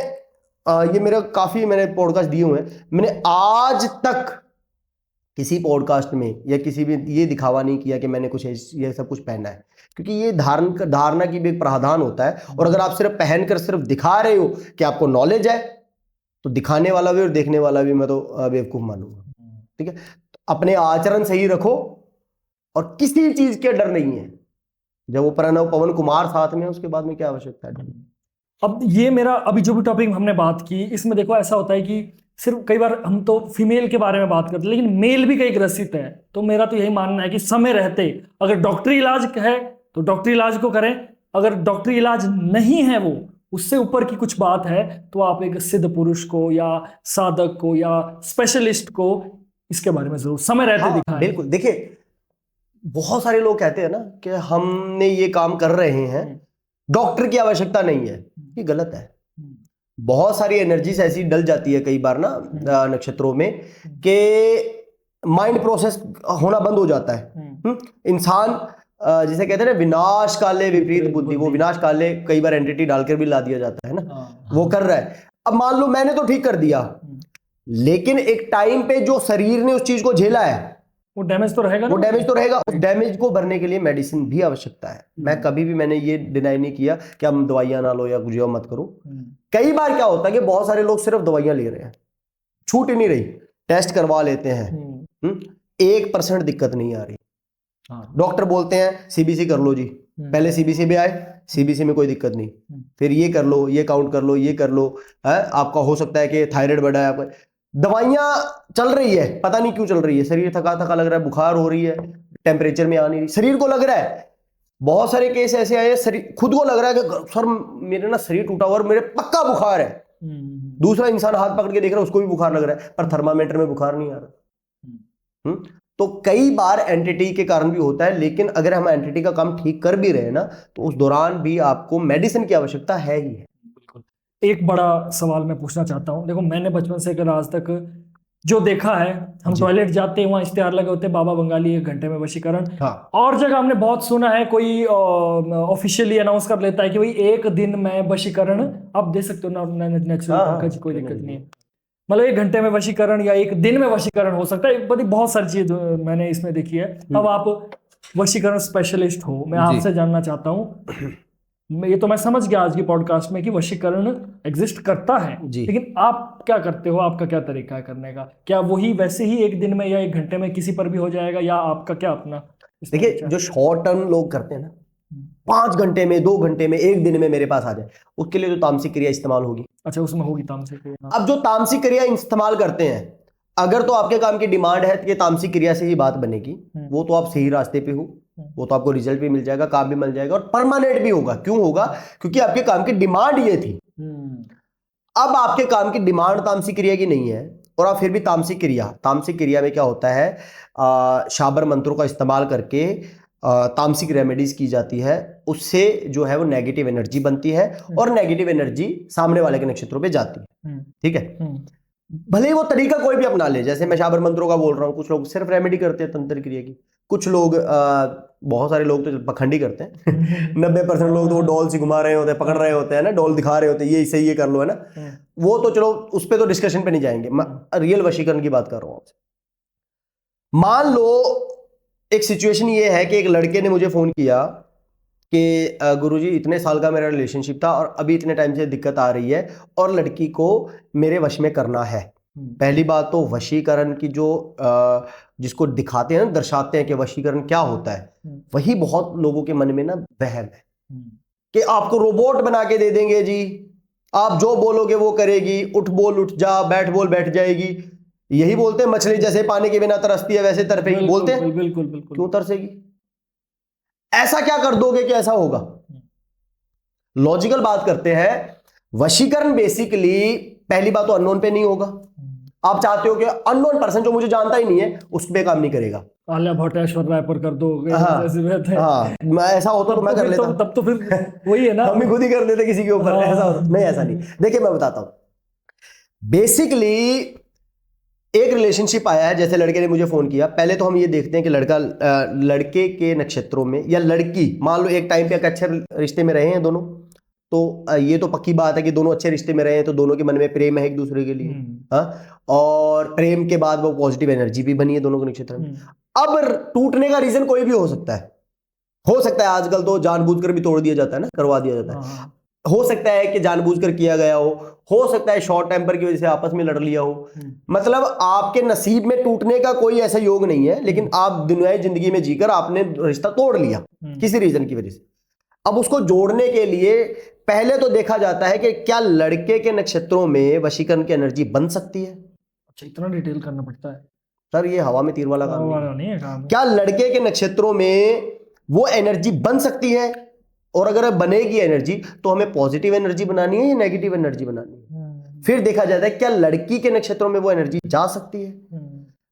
ये मेरा काफी मैंने पॉडकास्ट दिए हुए हैं, मैंने आज तक किसी पॉडकास्ट में या किसी भी ये दिखावा नहीं किया कि मैंने कुछ ये सब कुछ पहना है, क्योंकि ये धारणा की भी एक प्रावधान होता है। और अगर आप सिर्फ पहनकर सिर्फ दिखा रहे हो कि आपको नॉलेज है, तो दिखाने वाला भी और देखने वाला भी मैं तो बेवकूफ मानूंगा, ठीक है। तो अपने आचरण सही रखो और किसी चीज के डर नहीं है। जब वो प्रणव पवन कुमार साथ में, उसके बाद में क्या आवश्यकता है। अब ये मेरा अभी जो भी टॉपिक हमने बात की, इसमें देखो ऐसा होता है कि सिर्फ कई बार हम तो फीमेल के बारे में बात करते हैं, लेकिन मेल भी कई ग्रसित है। तो मेरा तो यही मानना है कि समय रहते अगर डॉक्टरी इलाज है तो डॉक्टरी इलाज को करें, अगर डॉक्टरी इलाज नहीं है, वो उससे ऊपर की कुछ बात है, तो आप एक सिद्ध पुरुष को या साधक को या स्पेशलिस्ट को इसके बारे में जरूर समय रहते दिखाएं। बिल्कुल। देखिए, बहुत सारे लोग कहते हैं ना कि हमने ये काम कर रहे हैं, डॉक्टर की आवश्यकता नहीं है, ये गलत है। बहुत सारी एनर्जीज ऐसी डल जाती है कई बार ना नक्षत्रों में कि माइंड प्रोसेस होना बंद हो जाता है। इंसान जिसे कहते हैं ना विनाश काले विपरीत बुद्धि, वो विनाश काले कई बार एंटिटी डालकर भी ला दिया जाता है ना, वो कर रहा है। अब मान लो मैंने तो ठीक कर दिया, लेकिन एक टाइम पे जो शरीर ने उस चीज को झेला है वो डैमेज तो रहेगा, वो डैमेज तो रहेगा। उस डैमेज को भरने के लिए मेडिसिन भी आवश्यकता है। मैं कभी भी मैंने ये डिनाई नहीं किया कि हम दवाइयां ना लो या कुछ मत करो। कई बार क्या होता है कि बहुत सारे लोग सिर्फ दवाइयां ले रहे हैं, छूट ही नहीं रही, टेस्ट करवा लेते हैं, 1% दिक्कत नहीं आ रही। डॉक्टर बोलते हैं सीबीसी कर लो जी, पहले सीबीसी में आए, सीबीसी में कोई दिक्कत नहीं, फिर ये कर लो, ये काउंट कर लो, ये कर लो, है आपका हो सकता है कि थायराइड बढ़ा है आपका। दवाइयां चल रही है, पता नहीं क्यों चल रही है, शरीर थका थका लग रहा है, बुखार हो रही है, टेम्परेचर में आ नहीं रही, शरीर को लग रहा है। बहुत सारे केस ऐसे आए, शरीर खुद को लग रहा है कि सर मेरे ना शरीर टूटा हुआ और मेरे पक्का बुखार है। दूसरा इंसान हाथ पकड़ के देख रहा है, उसको भी बुखार लग रहा है, पर थर्मामीटर में बुखार नहीं आ रहा। तो कई बार एंटिटी के कारण भी होता है, लेकिन अगर हम एंटिटी का काम ठीक कर भी रहे हैं ना, तो उस दौरान भी आपको मेडिसिन की आवश्यकता है ही है। एक बड़ा सवाल मैं पूछना चाहता हूँ। देखो, मैंने बचपन से लेकर आज तक जो देखा है, हम टॉयलेट जाते हैं, वहाँ इश्तेहार लगे होते हैं, बाबा बंगाली 1 घंटे में वशीकरण। हाँ। और जगह हमने बहुत सुना है, कोई ऑफिशियली अनाउंस कर लेता है कि भाई 1 दिन में वशीकरण आप दे सकते हो ना, नेचुरल पंकज, कोई दिक्कत नहीं है। मतलब 1 घंटे में वशीकरण या 1 दिन में वशीकरण हो सकता है। बहुत सारी चीजें मैंने इसमें देखी है। अब आप वशीकरण स्पेशलिस्ट हो, मैं आपसे जानना चाहता हूँ, ये तो मैं समझ गया आज की पॉडकास्ट में कि वशीकरण एग्जिस्ट करता है, लेकिन आप क्या करते हो, आपका क्या तरीका है करने का? क्या वही वैसे ही 1 दिन में या 1 घंटे में किसी पर भी हो जाएगा, या आपका क्या अपना? देखिए, जो शॉर्ट टर्म लोग करते हैं ना, 5 घंटे में, 2 घंटे में, 1 दिन में मेरे पास आ जाए, उसके लिए जो तामसिक क्रिया इस्तेमाल होगी। अच्छा, उसमें होगी तामसिक क्रिया। अब जो तामसिक क्रिया इस्तेमाल करते हैं, अगर तो आपके काम की डिमांड है कि तामसिक क्रिया से ही बात बनेगी, वो तो आप सही रास्ते पे हो, वो तो आपको रिजल्ट भी मिल जाएगा, काम भी मिल जाएगा और परमानेंट भी होगा। क्यों होगा? क्योंकि आपके काम की डिमांड ये थी। अब आपके काम की डिमांड तामसिक क्रिया की नहीं है और आप फिर भी तामसिक क्रिया में क्या होता है, शाबर मंत्रों का इस्तेमाल करके तामसिक रेमेडीज की जाती है। उससे जो है वो नेगेटिव एनर्जी बनती है और नेगेटिव एनर्जी सामने वाले के नक्षत्रों पे जाती है। ठीक है, भले ही वो तरीका कोई भी अपना ले। जैसे मैं शाबर मंत्रों का बोल रहा हूँ, कुछ लोग सिर्फ रेमेडी करते हैं तंत्र क्रिया की, कुछ लोग बहुत सारे लोग तो पखंडी करते हैं 90% लोग तो वो डॉल से घुमा रहे होते हैं, पकड़ रहे होते हैं ना, डॉल दिखा रहे होते हैं, ये सही, ये कर लो, है ना। वो तो चलो उस पर तो डिस्कशन पे नहीं जाएंगे, मैं रियल वशीकरण की बात कर रहा हूँ आपसे। मान लो एक सिचुएशन ये है कि एक लड़के ने मुझे फोन किया कि गुरुजी इतने साल का मेरा रिलेशनशिप था और अभी इतने टाइम से दिक्कत आ रही है और लड़की को मेरे वश में करना है। पहली बात तो वशीकरण की जो जिसको दिखाते हैं ना, दर्शाते हैं कि वशीकरण क्या होता है, वही बहुत लोगों के मन में ना वहम है कि आपको रोबोट बना के दे देंगे जी, आप जो बोलोगे वो करेगी, उठ बोल उठ जा, बैठ बोल बैठ जाएगी। यही बोलते हैं, मछली जैसे पानी के बिना तरसती है वैसे तरपेगी, बोलते हैं। बिल्कुल बिल्कुल। क्यों तरसेगी? ऐसा क्या कर दोगे कि ऐसा होगा? लॉजिकल बात करते हैं। वशीकरण बेसिकली पहली बात तो अननोन पे नहीं होगा। आप चाहते हो कि अननोन पर्सन जो मुझे जानता ही नहीं है उस पे काम नहीं करेगा, आलिया भट्टेश्वर राय पर कर दो। हाँ, मैं ऐसा होता तो मैं कर लेता। तब तो फिर वही है ना, हम भी खुद ही कर देते किसी के ऊपर। ऐसा होता नहीं, ऐसा नहीं। देखिए मैं बताता हूं। बेसिकली एक रिलेशनशिप आया है, जैसे लड़के ने मुझे फोन किया। पहले तो हम ये देखते हैं कि लड़के के नक्षत्रों में या लड़की, मान लो एक टाइम पे एक अच्छे रिश्ते में रहे हैं दोनों, तो ये तो पक्की बात है कि दोनों अच्छे रिश्ते में रहे हैं तो दोनों के मन में प्रेम है एक दूसरे के लिए। हाँ, और प्रेम के बाद वो पॉजिटिव एनर्जी भी बनी है दोनों के नक्षत्र में। अब टूटने का रीजन कोई भी हो सकता है आजकल तो जानबूझकर भी तोड़ दिया जाता है ना, करवा दिया जाता है। हो सकता है कि जानबूझकर किया गया हो सकता है शॉर्ट टेम्पर की वजह से आपस में लड़ लिया हो। मतलब आपके नसीब में टूटने का कोई ऐसा योग नहीं है, लेकिन आप दुनियाई जिंदगी में जीकर आपने रिश्ता तोड़ लिया किसी रीजन की वजह से। अब उसको जोड़ने के लिए पहले तो देखा जाता है कि क्या लड़के के नक्षत्रों में वशीकरण की एनर्जी बन सकती है। अच्छा, इतना डिटेल करना पड़ता है सर, ये हवा में तीर वाला काम नहीं है काम। क्या लड़के के नक्षत्रों में वो एनर्जी बन सकती है? और अगर बनेगी एनर्जी तो हमें पॉजिटिव एनर्जी बनानी है या नेगेटिव एनर्जी बनानी है? फिर देखा जाता है क्या लड़की के नक्षत्रों में वो एनर्जी जा सकती है।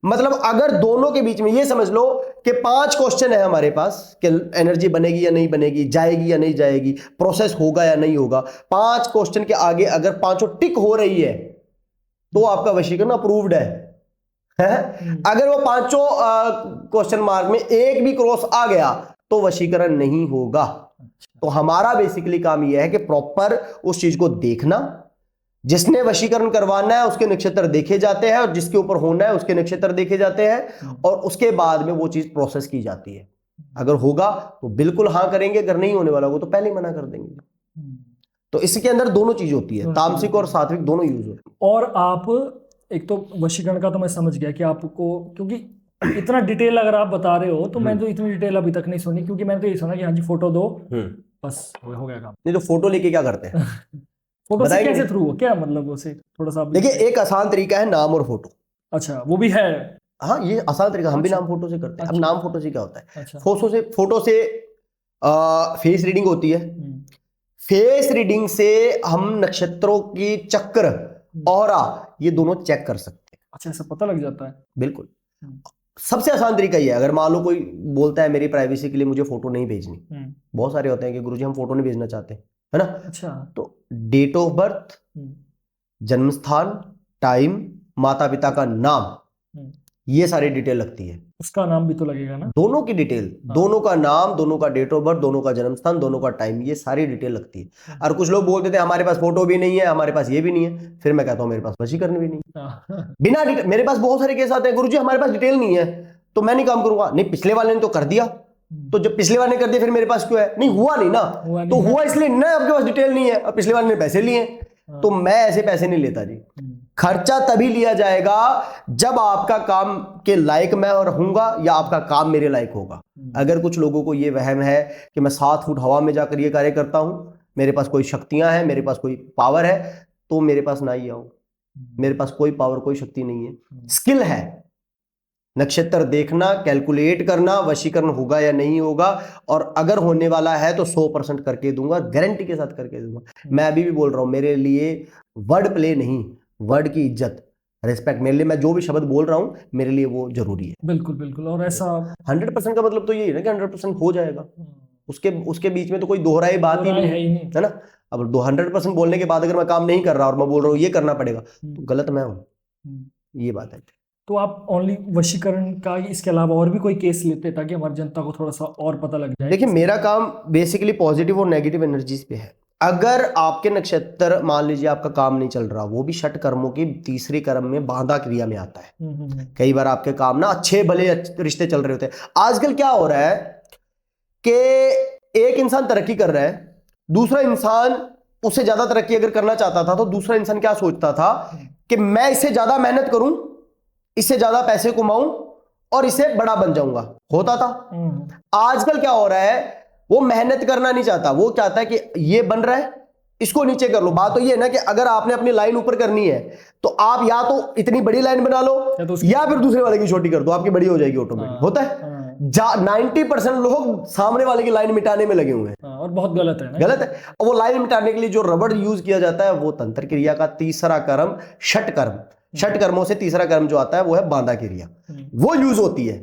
मतलब अगर दोनों के बीच में, ये समझ लो कि 5 क्वेश्चन है हमारे पास कि एनर्जी बनेगी या नहीं बनेगी, जाएगी या नहीं जाएगी, प्रोसेस होगा या नहीं होगा। 5 क्वेश्चन के आगे अगर 5 टिक हो रही है तो आपका वशीकरण अप्रूव्ड है। अगर वो 5 क्वेश्चन मार्क में एक भी क्रॉस आ गया तो वशीकरण नहीं होगा। तो हमारा बेसिकली काम यह है कि प्रॉपर उस चीज को देखना, जिसने वशीकरण करवाना है उसके नक्षत्र देखे जाते हैं और जिसके ऊपर होना है उसके नक्षत्र देखे जाते हैं और उसके बाद में वो चीज प्रोसेस की जाती है। अगर होगा तो बिल्कुल हाँ करेंगे, अगर नहीं होने वाला होगा तो पहले ही मना कर देंगे। तो इसके अंदर दोनों चीज होती है, तामसिक और सात्विक दोनों यूज होते हैं। और आप एक तो वशीकरण का तो मैं समझ गया कि आपको, क्योंकि इतना डिटेल अगर आप बता रहे हो तो मैं तो इतनी डिटेल अभी तक नहीं सुनी, क्योंकि मैंने तो ये सुना कि हाँ जी फोटो दो बस हो गया काम। नहीं तो फोटो लेके क्या करते हैं? फोटो से कैसे थ्रू, क्या मतलब उसे थोड़ा सा देखिए, एक आसान तरीका है नाम और फोटो। अच्छा, वो भी है? हाँ, ये आसान तरीका, हम भी नाम फोटो से करते हैं। अब नाम फोटो से क्या होता है? अच्छा। फोटो से फेस रीडिंग होती है। फेस रीडिंग से हम नक्षत्रों की चक्र, ऑरा, ये दोनों चेक कर सकते हैं। अच्छा, ऐसा पता लग जाता है? बिल्कुल। सबसे आसान तरीका ये है, अगर मान लो कोई बोलता है मेरी प्राइवेसी के लिए मुझे फोटो नहीं भेजनी, बहुत सारे होते हैं कि गुरुजी हम फोटो नहीं भेजना चाहते, है ना। अच्छा। तो डेट ऑफ बर्थ, जन्म स्थान, टाइम, माता पिता का नाम, ये सारी डिटेल लगती है। उसका नाम भी तो लगेगा ना? दोनों की डिटेल, दोनों का नाम, दोनों का डेट ऑफ बर्थ, दोनों का जन्म स्थान, दोनों का टाइम, ये सारी डिटेल लगती है। और कुछ लोग बोलते थे हमारे पास फोटो भी नहीं है, हमारे पास ये भी नहीं है। फिर मैं कहता हूं मेरे पास वशीकरण भी नहीं है। बिना डिटेल, मेरे पास बहुत सारे केस आते हैं, गुरुजी हमारे पास डिटेल नहीं है तो मैं नहीं काम करूंगा। नहीं, पिछले वाले ने तो कर दिया, तो जब पिछले वाले ने कर दिया फिर मेरे पास क्यों है? नहीं, हुआ नहीं ना, तो हुआ इसलिए ना आपके पास डिटेल नहीं है, और पिछले वाले ने पैसे लिए, तो मैं ऐसे पैसे नहीं लेता जी। खर्चा तभी लिया जाएगा जब आपका काम के लायक मैं रहूंगा या आपका काम मेरे लायक होगा। अगर कुछ लोगों को ये वहम है कि मैं 7 फुट हवा में जाकर ये कार्य करता हूं, मेरे पास कोई शक्तियां हैं, मेरे पास कोई पावर है, तो मेरे पास ना ही आओ। मेरे पास कोई पावर, कोई शक्ति नहीं है। स्किल है नक्षत्र देखना, कैलकुलेट करना, वशीकरण होगा या नहीं होगा, और अगर होने वाला है तो 100% करके दूंगा, गारंटी के साथ करके दूंगा। मैं अभी भी बोल रहा हूं, मेरे लिए वर्ड प्ले नहीं, वर्ड की इज्जत, रिस्पेक्ट, मेरे लिए मैं जो भी शब्द बोल रहा हूं मेरे लिए वो जरूरी है। बिल्कुल बिल्कुल। और ऐसा 100% का मतलब तो यही है ना कि 100% हो जाएगा, उसके बीच में तो कोई दोहराई बात ही नहीं है ना। अब 100% बोलने के बाद अगर मैं काम नहीं कर रहा और मैं बोल रहा हूँ ये करना पड़ेगा, तो गलत मैं हूँ, ये बात है। तो आप ओनली वशीकरण का, इसके अलावा और भी कोई केस लेते हैं ताकि हमारी जनता को थोड़ा सा और पता लग जाए? देखिए, मेरा काम बेसिकली पॉजिटिव और नेगेटिव एनर्जीज पे है। अगर आपके नक्षत्र, मान लीजिए आपका काम नहीं चल रहा, वो भी षट कर्मों की तीसरे कर्म में बांधा क्रिया में आता है। कई बार आपके काम ना अच्छे भले रिश्ते चल रहे होते हैं। आजकल क्या हो रहा है कि एक इंसान तरक्की कर रहा है, दूसरा इंसान उससे ज्यादा तरक्की अगर करना चाहता था तो दूसरा इंसान क्या सोचता था कि मैं इससे ज्यादा मेहनत करूं, इससे ज्यादा पैसे कमाऊं और इससे बड़ा बन जाऊंगा, होता था। आजकल क्या हो रहा है, वो मेहनत करना नहीं चाहता, वो चाहता है कि ये बन रहा है इसको नीचे कर लो। बात तो ये है ना कि अगर आपने अपनी लाइन ऊपर करनी है तो आप या तो इतनी बड़ी लाइन बना लो या फिर दूसरे वाले की छोटी कर दो, आपकी बड़ी हो जाएगी ऑटोमेटिक। होता है 90% लोग सामने वाले की लाइन मिटाने में लगे हुए हैं, और बहुत गलत है ना? गलत है। और वो लाइन मिटाने के लिए जो रबड़ यूज किया जाता है वो तंत्र क्रिया का तीसरा कर्म षट कर्म, षट कर्मों से तीसरा कर्म जो आता है वो है बांधा क्रिया, वो यूज होती है।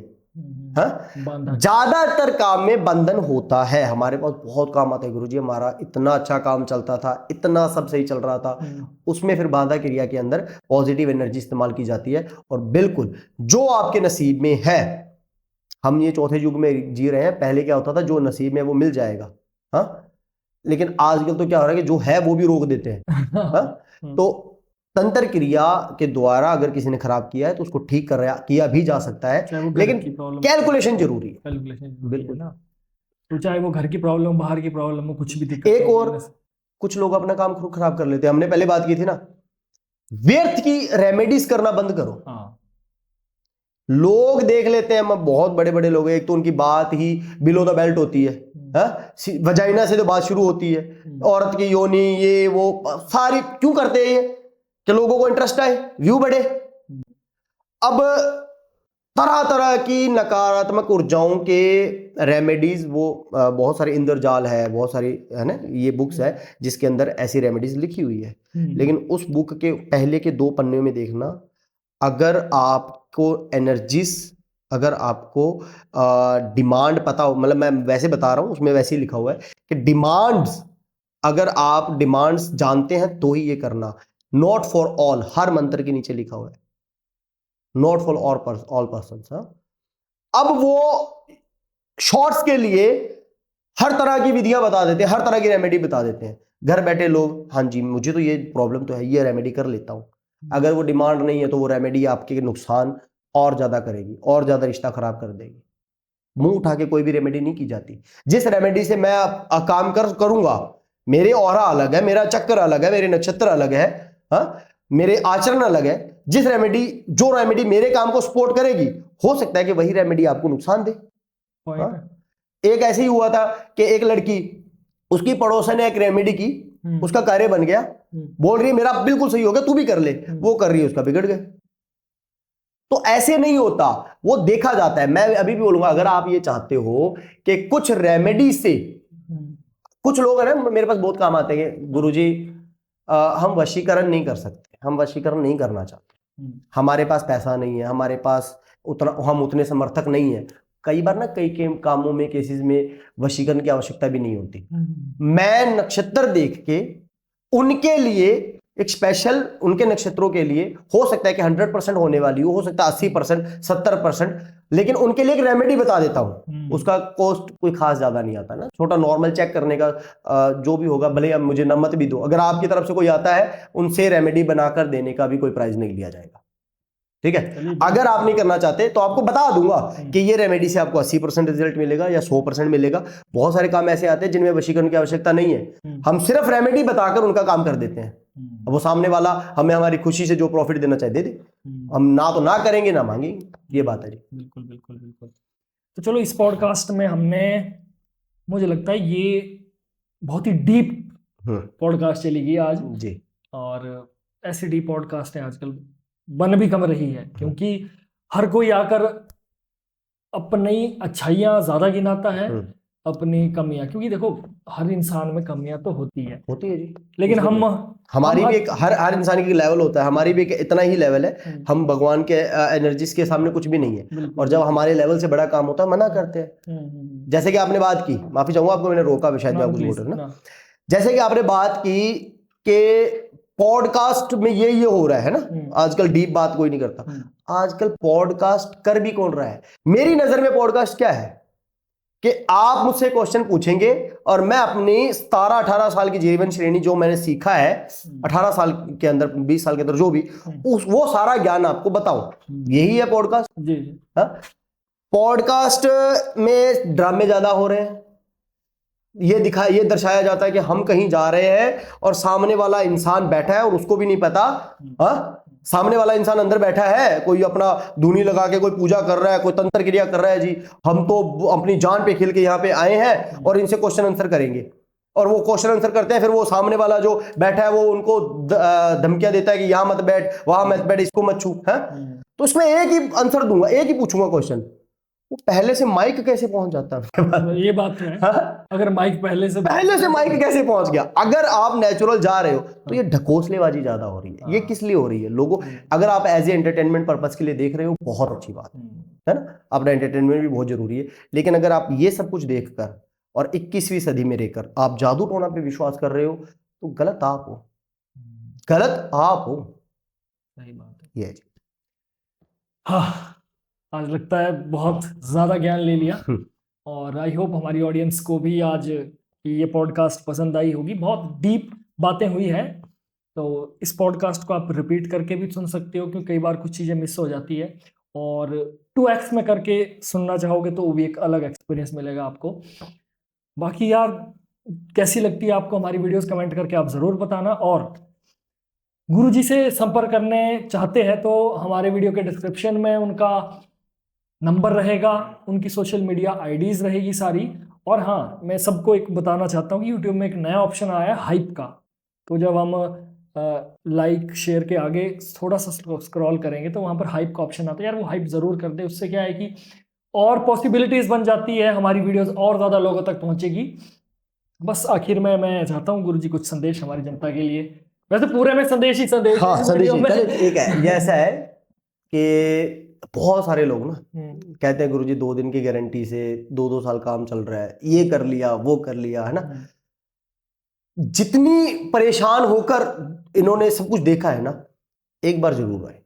ज्यादातर काम में बंधन होता है। हमारे पास बहुत काम आता है गुरुजी, हमारा इतना अच्छा काम चलता था, इतना सब सही चल रहा था, उसमें फिर बांधा क्रिया के अंदर पॉजिटिव एनर्जी इस्तेमाल की जाती है। और बिल्कुल जो आपके नसीब में है, हम ये चौथे युग में जी रहे हैं, पहले क्या होता था जो नसीब में वो मिल जाएगा, हाँ, लेकिन आजकल तो क्या हो रहा है कि जो है वो भी रोक देते हैं। हाँ? तो तंत्र क्रिया के द्वारा अगर किसी ने खराब किया है तो उसको ठीक किया भी जा सकता है, लेकिन कैलकुलेशन जरूरी है। बिल्कुल ना, तो चाहे वो घर की प्रॉब्लम, बाहर की प्रॉब्लम हो, कुछ भी दिक्कत। एक और कुछ लोग अपना काम खराब कर लेते हैं, हमने पहले बात की थी ना, व्यर्थ की रेमेडीज करना बंद करो। लोग देख लेते हैं, बहुत बड़े बड़े लोग हैं, एक तो उनकी बात ही बिलो द बेल्ट होती है, वजाइना से तो बात शुरू होती है, औरत की योनि, ये वो सारी क्यों करते हैं ये कि लोगों को इंटरेस्ट आए, व्यू बढ़े। अब तरह तरह की नकारात्मक ऊर्जाओं के रेमेडीज, वो बहुत सारे इंद्रजाल है, बहुत सारी है ना, ये बुक्स है जिसके अंदर ऐसी रेमेडीज लिखी हुई है। लेकिन उस बुक के पहले के 2 पन्ने में देखना, अगर आपको एनर्जीज, अगर आपको डिमांड पता हो, मतलब मैं वैसे बता रहा हूं, उसमें वैसे ही लिखा हुआ है कि डिमांड्स, अगर आप डिमांड्स जानते हैं तो ही ये करना। नॉट फॉर ऑल, हर मंत्र के नीचे लिखा हुआ है नॉट फॉर ऑल पर्सन। अब वो शॉर्ट्स के लिए हर तरह की विधियां बता देते हैं, हर तरह की रेमेडी बता देते हैं। घर बैठे लोग, हाँ जी मुझे तो ये प्रॉब्लम तो है, ये रेमेडी कर लेता हूं। अगर वो डिमांड नहीं है तो वो रेमेडी आपके नुकसान और ज्यादा करेगी, और ज्यादा रिश्ता खराब कर देगी। मुंह उठा के कोई भी रेमेडी नहीं की जाती। जिस रेमेडी से मैं काम करूंगा, मेरे ऑरा अलग है, मेरा चक्कर अलग है, मेरे नक्षत्र अलग है, हाँ, मेरे आचरण अलग है। जो रेमेडी मेरे काम को सपोर्ट करेगी, हो सकता है कि वही रेमेडी आपको नुकसान दे। एक ऐसे ही हुआ था कि एक लड़की, उसकी पड़ोसन ने एक रेमेडी की, उसका कार्य बन गया, बोल रही है मेरा बिल्कुल सही हो गया, तू भी कर ले। वो कर रही है, उसका बिगड़ गया। तो ऐसे नहीं होता, वो देखा जाता है। मैं अभी भी बोलूंगा, अगर आप ये चाहते हो कि कुछ रेमेडी से, कुछ लोग है ना मेरे पास बहुत काम आते हैं, गुरुजी हम वशीकरण नहीं कर सकते, हम वशीकरण नहीं करना चाहते, हमारे पास पैसा नहीं है, हमारे पास उतना, हम उतने समर्थक नहीं है। कई बार ना कई कामों में, केसेस में वशीकरण की आवश्यकता भी नहीं होती। मैं नक्षत्र देख के उनके लिए एक स्पेशल, उनके नक्षत्रों के लिए हो सकता है कि 100% होने वाली हो सकता है 80%, 70%, लेकिन उनके लिए एक रेमेडी बता देता हूं। उसका कॉस्ट कोई खास ज्यादा नहीं आता ना, छोटा नॉर्मल चेक करने का जो भी होगा, भले आप मुझे न मत भी दो, अगर आपकी तरफ से कोई आता है उनसे रेमेडी बनाकर देने का भी कोई प्राइस नहीं लिया जाएगा, ठीक है। अगर आप नहीं करना चाहते तो आपको बता दूंगा कि ये रेमेडी से आपको 80% रिजल्ट मिलेगा या 100% मिलेगा। बहुत सारे काम ऐसे आते हैं जिनमें वशीकरण की आवश्यकता नहीं है, हम सिर्फ रेमेडी बताकर उनका काम कर देते हैं। अब वो सामने वाला हमें हमारी खुशी से जो प्रॉफिट देना चाहे दे दे, हम ना तो ना करेंगे ना मांगेंगे, ये बात है जी। बिल्कुल बिल्कुल बिल्कुल। तो चलो, इस पॉडकास्ट में हमने, मुझे लगता है ये बहुत ही डीप पॉडकास्ट चलेगी आज जी। और ऐसी डीप पॉडकास्ट है आजकल बन भी कम रही है, क्योंकि हर कोई आकर अपनी अच्छाइयाँ ज्यादा गिनाता है, अपनी कमियां, क्योंकि देखो हर इंसान में कमियां तो होती है जी, लेकिन हमारी भी एक, हर इंसान की लेवल होता है, हमारी भी एक इतना ही लेवल है, हम भगवान के एनर्जीज के सामने कुछ भी नहीं है, और जब हमारे लेवल से बड़ा काम होता है मना करते हैं। जैसे कि आपने बात की, माफी चाहूंगा आपको, मैंने रोका शायद आप कुछ बोल रहे ना, जैसे कि आपने बात की कि पॉडकास्ट में ये हो रहा है ना, आजकल डीप बात कोई नहीं करता। आजकल पॉडकास्ट कर भी कौन रहा है? मेरी नजर में पॉडकास्ट क्या है कि आप मुझसे क्वेश्चन पूछेंगे और मैं अपनी 17-18 साल की जीवन श्रेणी, जो मैंने सीखा है 18 साल के अंदर, 20 साल के अंदर, जो भी वो सारा ज्ञान आपको बताऊं, यही है पॉडकास्ट। जी। पॉडकास्ट में ड्रामे ज्यादा हो रहे हैं, ये दर्शाया जाता है कि हम कहीं जा रहे हैं और सामने वाला इंसान बैठा है और उसको भी नहीं पता। सामने वाला इंसान अंदर बैठा है, कोई अपना धूनी लगा के कोई पूजा कर रहा है, कोई तंत्र क्रिया कर रहा है जी, हम तो अपनी जान पे खेल के यहाँ पे आए हैं और इनसे क्वेश्चन आंसर करेंगे, और वो क्वेश्चन आंसर करते हैं, फिर वो सामने वाला जो बैठा है वो उनको धमकियां देता है कि यहाँ मत बैठ, वहां मत बैठ, इसको मत छू है। तो इसमें एक ही आंसर दूंगा, एक ही पूछूंगा क्वेश्चन, वो पहले से माइक कैसे पहुंच जाता है? ये बात है। अगर माइक पहले से माइक कैसे पहुंच गया? अगर आप नेचुरल जा रहे हो तो ये ढकोसलेबाजी ज्यादा हो रही है। ये किस लिए हो रही है? लोगों, अगर आप एज ए एंटरटेनमेंट पर्पस के लिए देख रहे हो, बहुत अच्छी बात है ना, अपना एंटरटेनमेंट भी बहुत जरूरी है, लेकिन अगर आप ये सब कुछ देखकर और 21वीं सदी में रहकर आप जादू टोना पे विश्वास कर रहे हो तो गलत आप हो, गलत आप हो। सही बात है ये जी। हाँ, आज लगता है बहुत ज़्यादा ज्ञान ले लिया, और आई होप हमारी ऑडियंस को भी आज ये पॉडकास्ट पसंद आई होगी। बहुत डीप बातें हुई है, तो इस पॉडकास्ट को आप रिपीट करके भी सुन सकते हो, क्योंकि कई बार कुछ चीज़ें मिस हो जाती है, और 2x में करके सुनना चाहोगे तो वो भी एक अलग एक्सपीरियंस मिलेगा आपको। बाकी यार, कैसी लगती है आपको हमारी वीडियोस, कमेंट करके आप ज़रूर बताना, और गुरुजी से संपर्क करने चाहते हैं तो हमारे वीडियो के डिस्क्रिप्शन में उनका नंबर रहेगा, उनकी सोशल मीडिया आईडीज रहेगी सारी। और हाँ, मैं सबको एक बताना चाहता हूँ कि यूट्यूब में एक नया ऑप्शन आया है हाइप का, तो जब हम लाइक शेयर के आगे थोड़ा सा स्क्रॉल करेंगे तो वहाँ पर हाइप का ऑप्शन आता है, यार वो हाइप ज़रूर कर दे। उससे क्या है कि और पॉसिबिलिटीज़ बन जाती है, हमारी वीडियोस और ज़्यादा लोगों तक पहुँचेगी। बस आखिर में मैं चाहता हूँ गुरुजी कुछ संदेश हमारी जनता के लिए, वैसे पूरे में संदेश ही संदेश। हाँ, संदेश एक है, ये ऐसा है कि बहुत सारे लोग ना कहते हैं गुरुजी 2 दिन की गारंटी से 2-2 साल काम चल रहा है, ये कर लिया वो कर लिया, है ना। जितनी परेशान होकर इन्होंने सब कुछ देखा है ना, एक बार जरूर आए,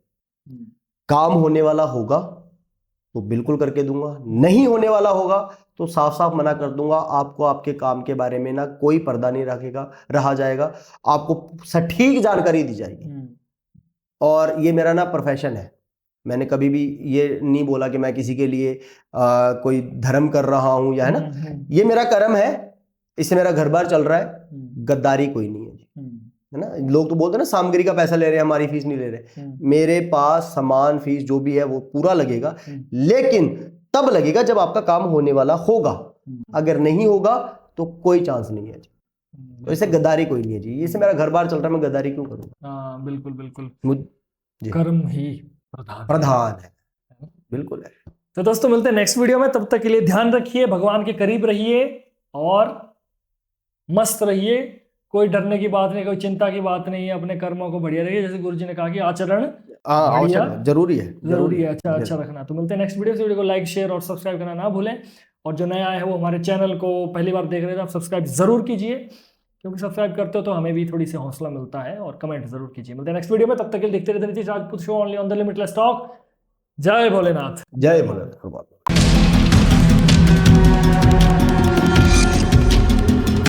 काम होने वाला होगा तो बिल्कुल करके दूंगा, नहीं होने वाला होगा तो साफ साफ मना कर दूंगा। आपको आपके काम के बारे में ना कोई पर्दा नहीं रहा जाएगा, आपको सटीक जानकारी दी जाएगी। और ये मेरा ना प्रोफेशन है, मैंने कभी भी ये नहीं बोला कि मैं किसी के लिए कोई धर्म कर रहा हूं या, है ना, ये मेरा कर्म है, इससे मेरा घर बार चल रहा है, गद्दारी कोई नहीं है जी, है ना। लोग तो बोलते हैं ना सामग्री का पैसा ले रहे हैं, हमारी फीस नहीं ले रहे। मेरे पास सामान फीस जो भी है वो पूरा लगेगा, लेकिन तब लगेगा जब आपका काम होने वाला होगा, अगर नहीं होगा तो कोई चांस नहीं है जी। तो इससे गद्दारी कोई नहीं है जी, इससे मेरा घर बार चल रहा है, मैं गद्दारी क्यों करूंगा? हाँ, बिल्कुल बिल्कुल, कर्म ही प्रधान है, बिल्कुल है। तो दोस्तों, मिलते हैं नेक्स्ट वीडियो में, तब तक के लिए ध्यान रखिए, भगवान के करीब रहिए और मस्त रहिए। कोई डरने की बात नहीं, कोई चिंता की बात नहीं है, अपने कर्मों को बढ़िया रहिए, जैसे गुरुजी ने कहा कि आचरण हाँ बढ़िया। आवश्यक है, जरूरी है, जरूरी है, अच्छा रखना। तो मिलते हैं नेक्स्ट वीडियो से। वीडियो को लाइक शेयर और सब्सक्राइब करना ना भूलें, और जो नया आया है वो हमारे चैनल को पहली बार देख रहे थे आप सब्सक्राइब जरूर कीजिए, क्योंकि सब्सक्राइब करते हो तो हमें भी थोड़ी सी हौसला मिलता है, और कमेंट जरूर कीजिए। मिलते हैं नेक्स्ट वीडियो में, तब तक के लिए देखते रहते Nitish Rajput show, only on the limitless talk. जय भोलेनाथ। जय भोलेनाथ।